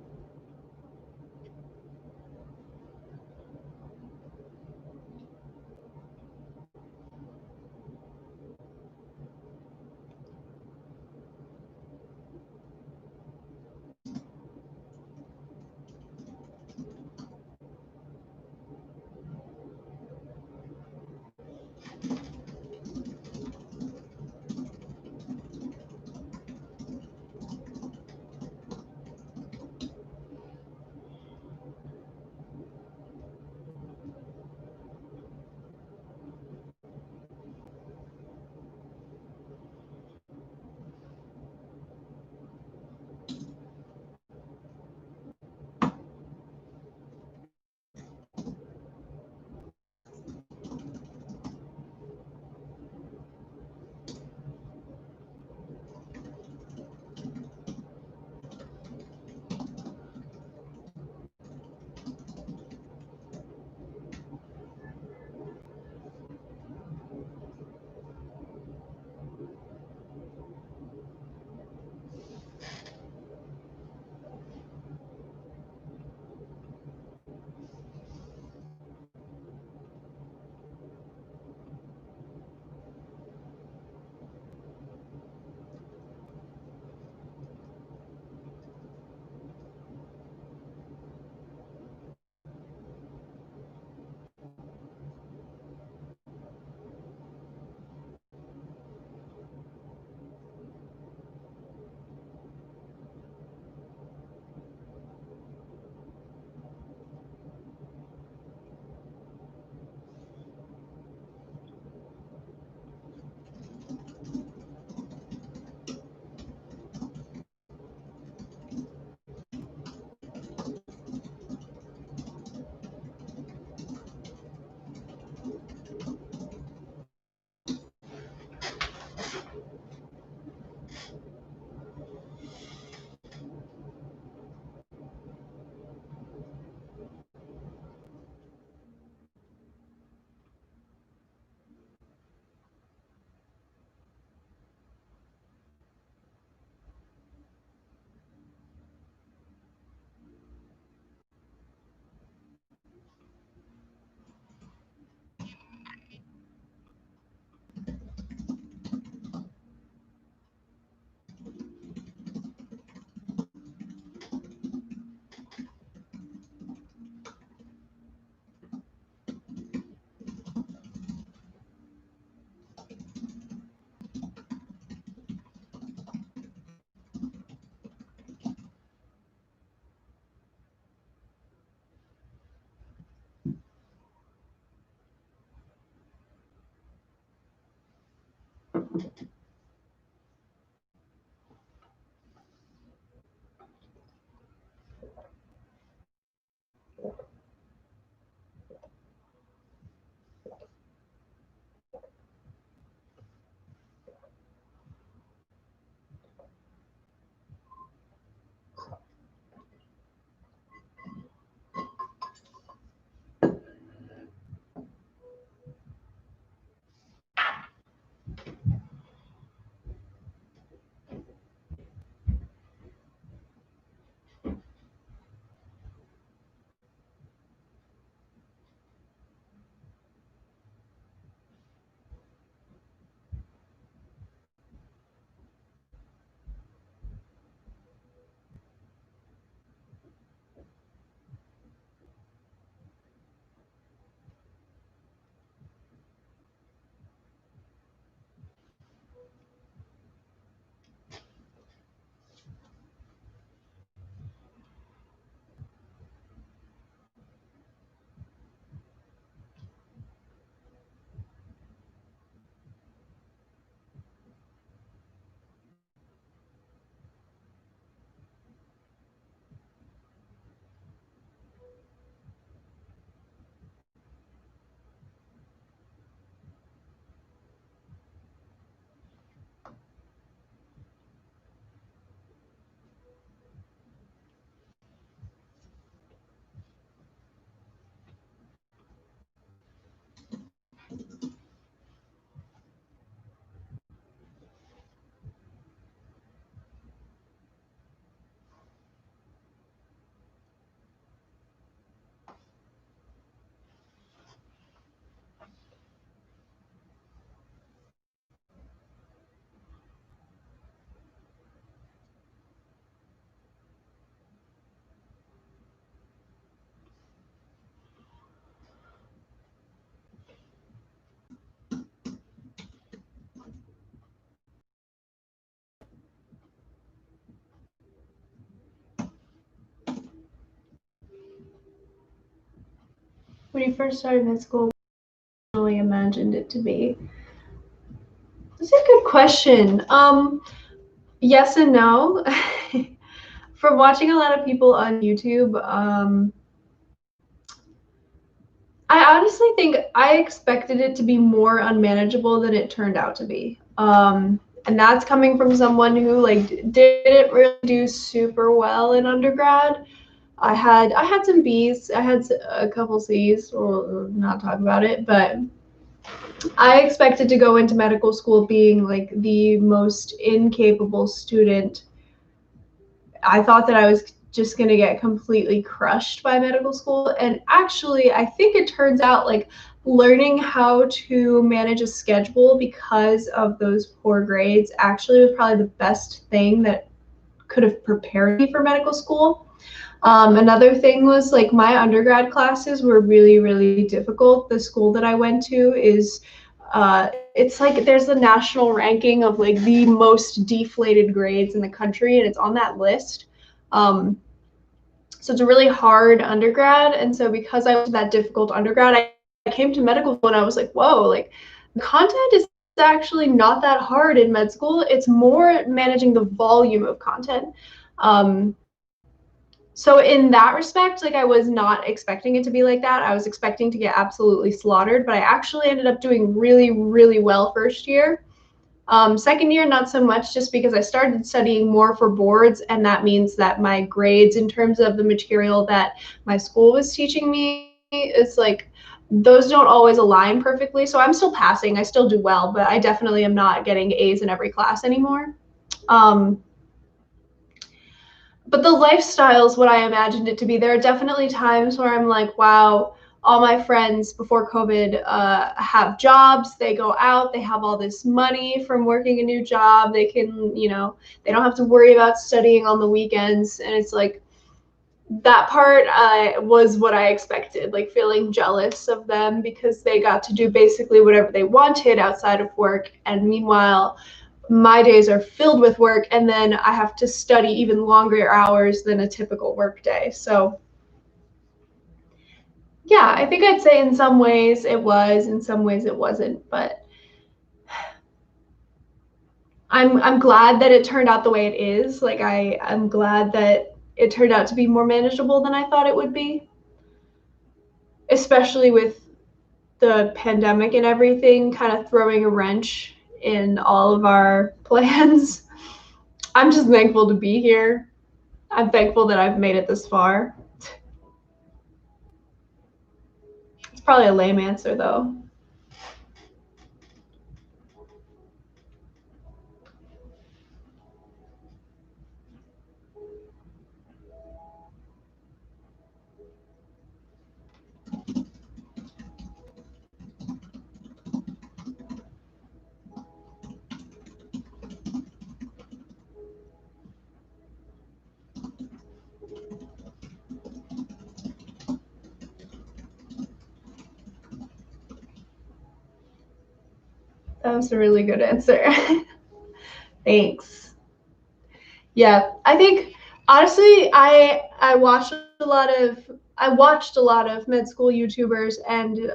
When you first started med school, what you really imagined it to be? That's a good question. Yes and no. From watching a lot of people on YouTube, I honestly think I expected it to be more unmanageable than it turned out to be. And that's coming from someone who like didn't really do super well in undergrad. I had some B's, I had a couple C's. We'll not talk about it, but I expected to go into medical school being like the most incapable student. I thought that I was just going to get completely crushed by medical school. And actually, I think it turns out like learning how to manage a schedule because of those poor grades actually was probably the best thing that could have prepared me for medical school. Another thing was like my undergrad classes were really, really difficult. The school that I went to is it's like there's a national ranking of like the most deflated grades in the country, and it's on that list. Um, so it's a really hard undergrad, and so because I was that difficult undergrad, I came to medical school and I was like, whoa, like the content is actually not that hard in med school. It's more managing the volume of content. Um, so in that respect, like I was not expecting it to be like that. I was expecting to get absolutely slaughtered, but I actually ended up doing really, really well first year. Second year, not so much, just because I started studying more for boards, and that means that my grades in terms of the material that my school was teaching me is like those don't always align perfectly. So I'm still passing, I still do well, but I definitely am not getting A's in every class anymore. But the lifestyle is what I imagined it to be. There are definitely times where I'm like, wow, all my friends before COVID have jobs. They go out, they have all this money from working a new job. They can, they don't have to worry about studying on the weekends. And it's like, that part was what I expected, like feeling jealous of them because they got to do basically whatever they wanted outside of work. And meanwhile, my days are filled with work, and then I have to study even longer hours than a typical work day. So yeah, I think I'd say in some ways it was, in some ways it wasn't, but I'm glad that it turned out the way it is. Like I'm glad that it turned out to be more manageable than I thought it would be, especially with the pandemic and everything kind of throwing a wrench in all of our plans. I'm just thankful to be here. I'm thankful that I've made it this far. It's probably a lame answer though. That was a really good answer. Thanks. Yeah, I think honestly, I watched a lot of med school YouTubers, and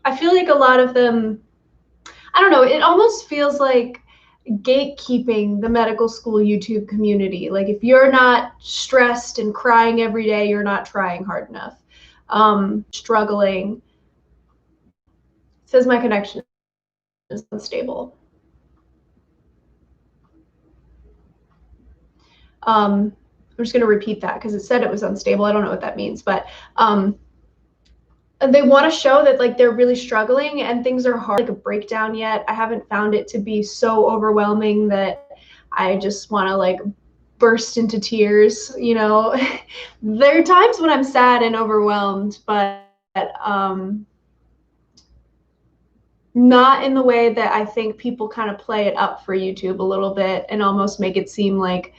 I feel like a lot of them, I don't know, it almost feels like gatekeeping the medical school YouTube community. Like if you're not stressed and crying every day, you're not trying hard enough. Struggling. It says my connection is unstable. I'm just going to repeat that because it said it was unstable. I don't know what that means, but they want to show that like they're really struggling and things are hard, like a breakdown yet. I haven't found it to be so overwhelming that I just want to like burst into tears, you know. There are times when I'm sad and overwhelmed, but not in the way that I think people kind of play it up for YouTube a little bit and almost make it seem like,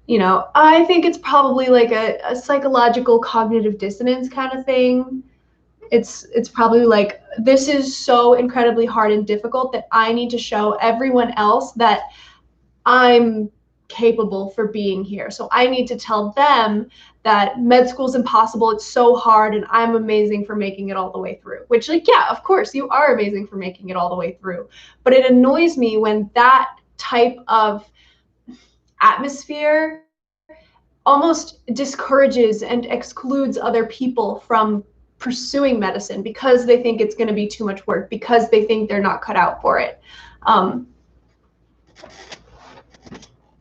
you know, I think it's probably like a psychological cognitive dissonance kind of thing. It's probably like, this is so incredibly hard and difficult that I need to show everyone else that I'm capable for being here. So I need to tell them that med school is impossible. It's so hard and I'm amazing for making it all the way through. Which, like, yeah, of course you are amazing for making it all the way through. But it annoys me when that type of atmosphere almost discourages and excludes other people from pursuing medicine because they think it's going to be too much work, because they think they're not cut out for it.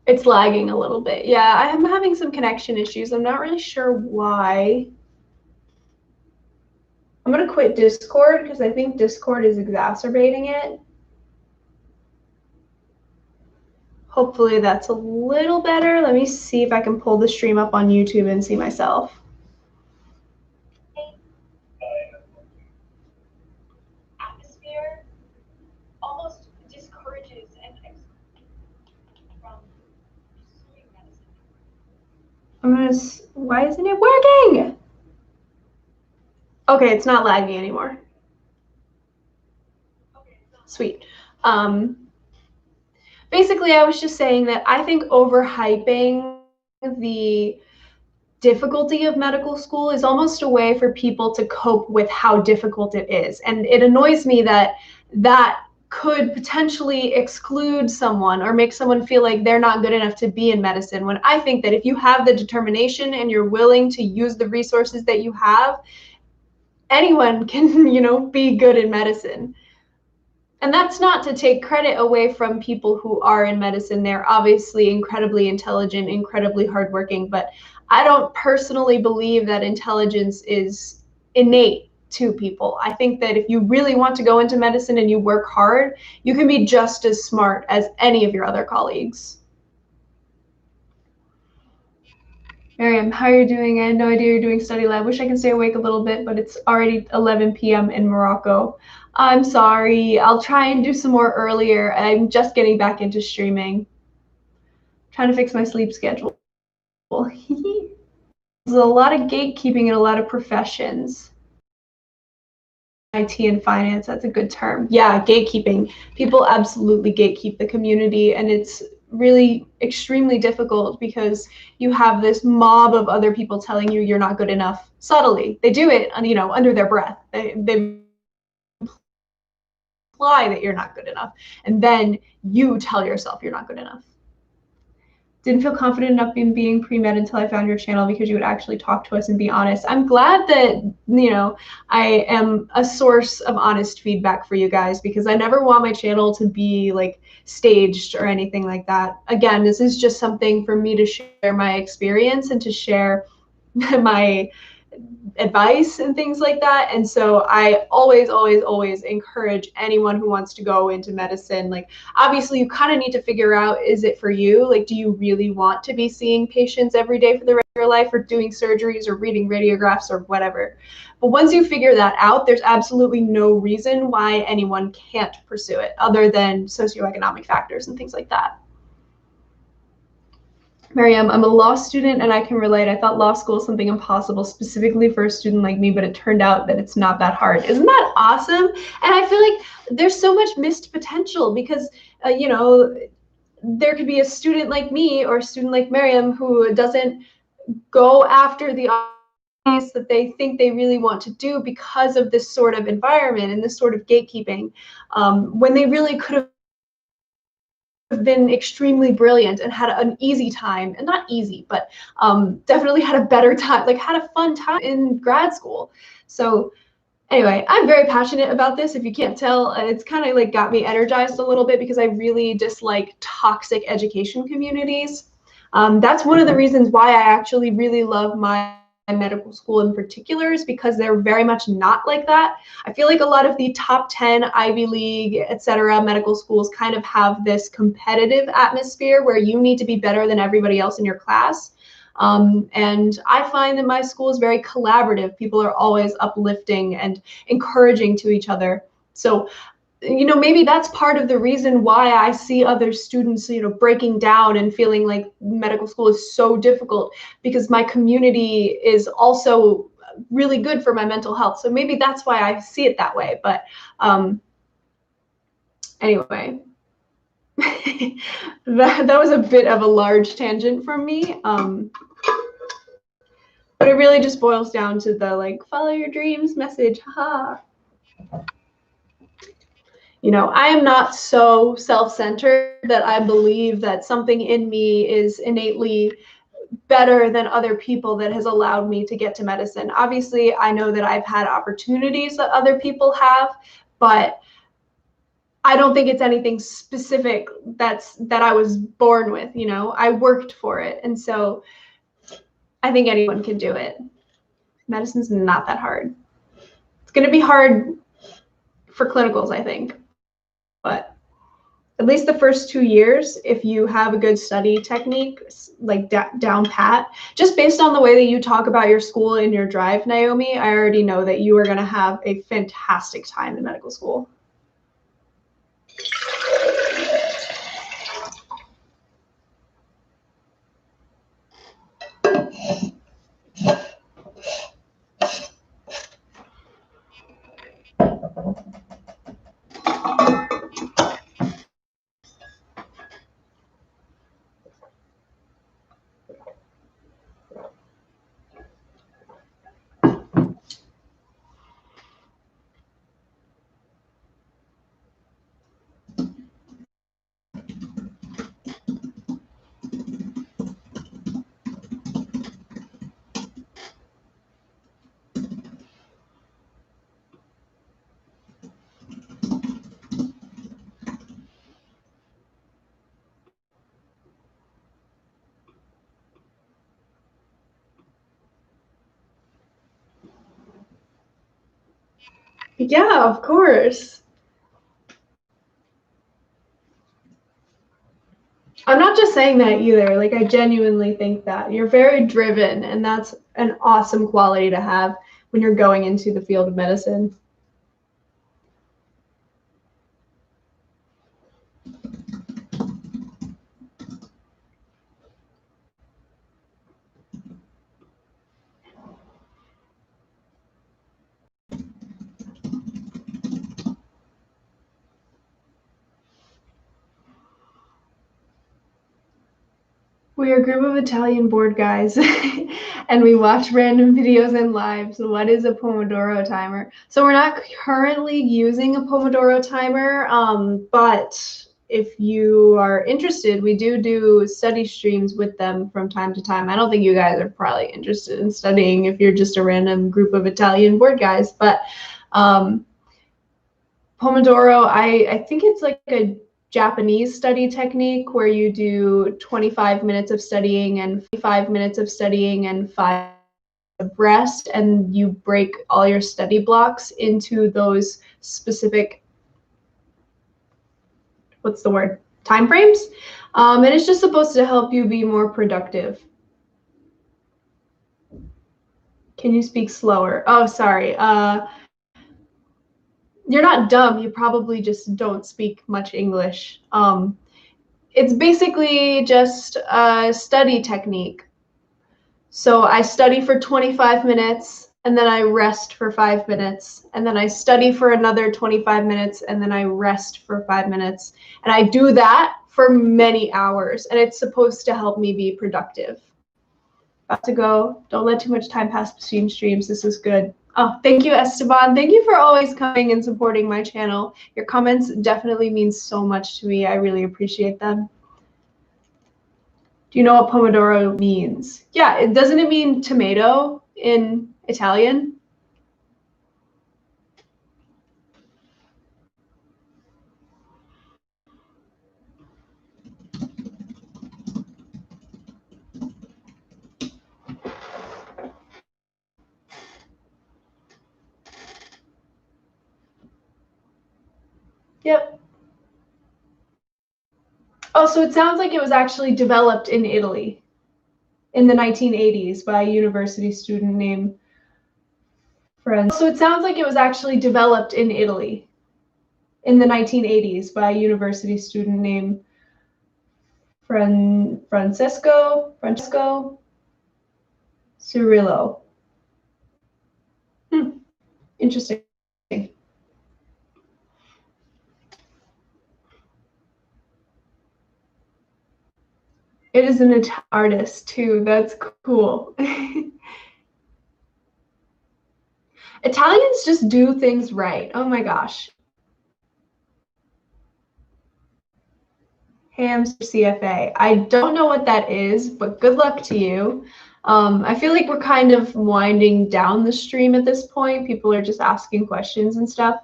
It's lagging a little bit. Yeah, I'm having some connection issues. I'm not really sure why. I'm going to quit Discord because I think Discord is exacerbating it. Hopefully that's a little better. Let me see if I can pull the stream up on YouTube and see myself. Atmosphere almost discourages and from pursuing medicine. Why isn't it working? Okay, it's not lagging anymore. Sweet. Basically, I was just saying that I think overhyping the difficulty of medical school is almost a way for people to cope with how difficult it is. And it annoys me that that could potentially exclude someone or make someone feel like they're not good enough to be in medicine, when I think that if you have the determination and you're willing to use the resources that you have, anyone can, you know, be good in medicine. And that's not to take credit away from people who are in medicine. They're obviously incredibly intelligent, incredibly hardworking, but I don't personally believe that intelligence is innate to people. I think that if you really want to go into medicine and you work hard, you can be just as smart as any of your other colleagues. Miriam, how are you doing? I had no idea you're doing study lab. Wish I could stay awake a little bit, but it's already 11 p.m. in Morocco. I'm sorry. I'll try and do some more earlier. I'm just getting back into streaming. Trying to fix my sleep schedule. There's a lot of gatekeeping in a lot of professions. IT and finance, that's a good term. Yeah, gatekeeping. People absolutely gatekeep the community, and it's really extremely difficult because you have this mob of other people telling you you're not good enough subtly. They do it, you know, under their breath. They imply that you're not good enough. And then you tell yourself you're not good enough. Didn't feel confident enough in being pre-med until I found your channel because you would actually talk to us and be honest. I'm glad that, you know, I am a source of honest feedback for you guys, because I never want my channel to be like staged or anything like that. Again, this is just something for me to share my experience and to share my advice and things like that. And so I always encourage anyone who wants to go into medicine, like, obviously you kind of need to figure out, is it for you? Like, do you really want to be seeing patients every day for the rest of your life, or doing surgeries or reading radiographs or whatever? But once you figure that out, there's absolutely no reason why anyone can't pursue it, other than socioeconomic factors and things like that. Miriam, I'm a law student and I can relate. I thought law school was something impossible specifically for a student like me, but it turned out that it's not that hard. Isn't that awesome? And I feel like there's so much missed potential, because, you know, there could be a student like me or a student like Miriam who doesn't go after the that they think they really want to do because of this sort of environment and this sort of gatekeeping, when they really could have been extremely brilliant and had an easy time, and not easy, but definitely had a better time, like had a fun time in grad school. So anyway, I'm very passionate about this, if you can't tell. It's kind of like got me energized a little bit, because I really dislike toxic education communities. That's one of the reasons why I actually really love my medical school in particular, is because they're very much not like that. I feel like a lot of the top 10 Ivy League, etc. medical schools kind of have this competitive atmosphere where you need to be better than everybody else in your class. And I find that my school is very collaborative. People are always uplifting and encouraging to each other. So, you know, maybe that's part of the reason why I see other students, you know, breaking down and feeling like medical school is so difficult, because my community is also really good for my mental health. So maybe that's why I see it that way. But anyway, that was a bit of a large tangent from me. But it really just boils down to the, like, follow your dreams message, haha. You know, I am not so self-centered that I believe that something in me is innately better than other people that has allowed me to get to medicine. Obviously, I know that I've had opportunities that other people have, but I don't think it's anything specific that I was born with, you know. I worked for it, and so I think anyone can do it. Medicine's not that hard. It's going to be hard for clinicals, I think, but at least the first 2 years, if you have a good study technique, like down pat, just based on the way that you talk about your school in your drive, Naomi, I already know that you are going to have a fantastic time in medical school. Yeah, of course. I'm not just saying that either. Like, I genuinely think that you're very driven, and that's an awesome quality to have when you're going into the field of medicine. We are a group of Italian board guys, and we watch random videos and lives. What is a Pomodoro timer? So we're not currently using a Pomodoro timer, but if you are interested, we do study streams with them from time to time. I don't think you guys are probably interested in studying if you're just a random group of Italian board guys, but Pomodoro, I think it's like a Japanese study technique where you do 25 minutes of studying and 5 minutes of studying and 5 of rest, and you break all your study blocks into those specific, what's the word, time frames. And it's just supposed to help you be more productive. Can you speak slower? Oh, sorry. You're not dumb. You probably just don't speak much English. It's basically just a study technique. So I study for 25 minutes, and then I rest for 5 minutes, and then I study for another 25 minutes, and then I rest for 5 minutes. And I do that for many hours, and it's supposed to help me be productive. About to go. Don't let too much time pass between streams. This is good. Oh, thank you, Esteban. Thank you for always coming and supporting my channel. Your comments definitely mean so much to me. I really appreciate them. Do you know what Pomodoro means? Yeah, doesn't it mean tomato in Italian? Yep. Oh, so it sounds like it was actually developed in Italy in the 1980s by a university student named So it sounds like it was actually developed in Italy in the 1980s by a university student named Francesco Cirillo. Interesting. It is an artist too. That's cool. Italians just do things right. Oh my gosh. Hamster CFA. I don't know what that is, but good luck to you. I feel like we're kind of winding down the stream at this point. People are just asking questions and stuff.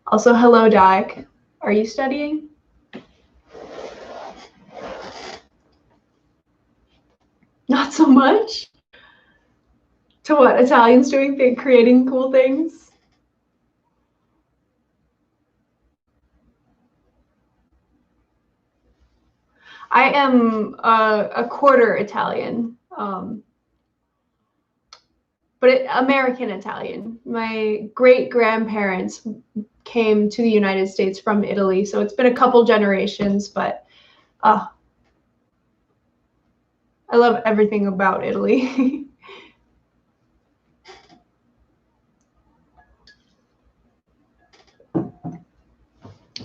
Also, hello, Dak. Are you studying? Not so much. To what? Italians doing creating cool things? I am a quarter Italian, but American Italian. My great-grandparents came to the United States from Italy, so it's been a couple generations, but I love everything about Italy.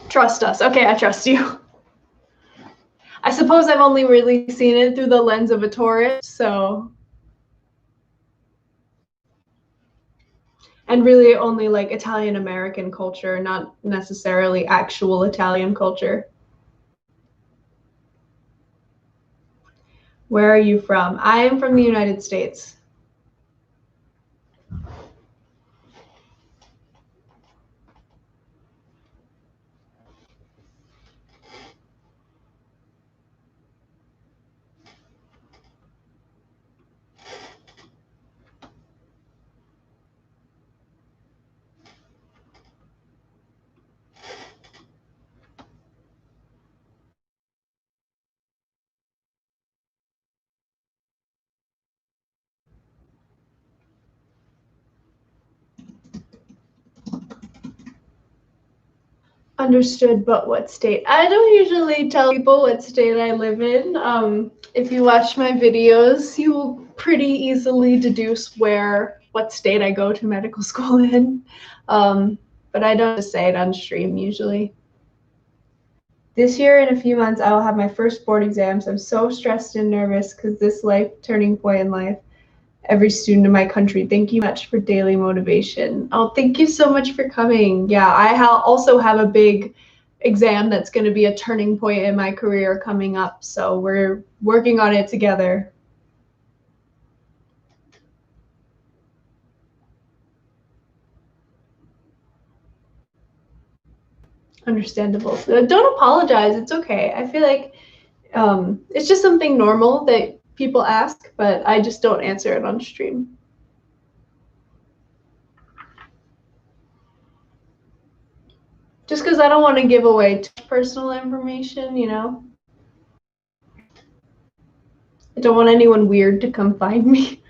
Trust us. Okay, I trust you. I suppose I've only really seen it through the lens of a tourist, so. And really only like Italian American culture, not necessarily actual Italian culture. Where are you from? I am from the United States. Understood, but what state? I don't usually tell people what state I live in. If you watch my videos, you will pretty easily deduce what state I go to medical school in. But I don't say it on stream usually. This year, in a few months, I will have my first board exams. I'm so stressed and nervous because this life turning point in life. Every student in my country, thank you much for daily motivation. Oh, thank you so much for coming. Yeah, I also have a big exam that's going to be a turning point in my career coming up. So we're working on it together. Understandable. So don't apologize. It's okay. I feel like it's just something normal that people ask, but I just don't answer it on stream. Just because I don't want to give away too much personal information, you know? I don't want anyone weird to come find me.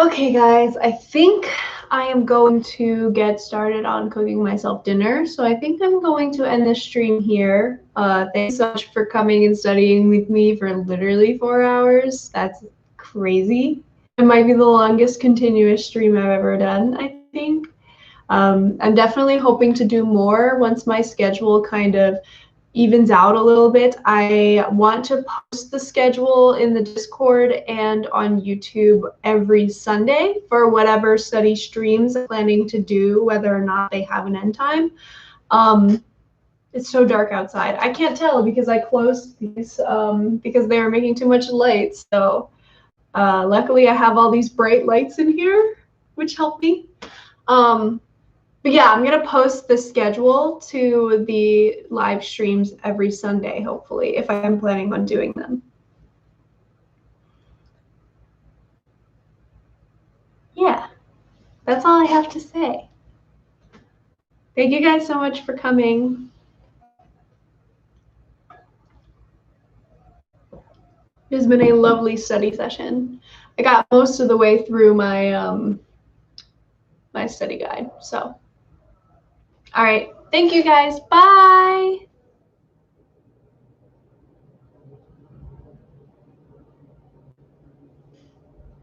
Okay, guys, I think I am going to get started on cooking myself dinner. So I think I'm going to end this stream here. Thanks so much for coming and studying with me for literally 4 hours. That's crazy. It might be the longest continuous stream I've ever done, I think. I'm definitely hoping to do more once my schedule kind of evens out a little bit. I want to post the schedule in the Discord and on YouTube every Sunday for whatever study streams I'm planning to do, whether or not they have an end time. It's so dark outside. I can't tell because I closed these because they were making too much light. So luckily I have all these bright lights in here, which help me. But yeah, I'm going to post the schedule to the live streams every Sunday, hopefully, if I'm planning on doing them. Yeah, that's all I have to say. Thank you guys so much for coming. It has been a lovely study session. I got most of the way through my my study guide. So, all right. Thank you guys. Bye.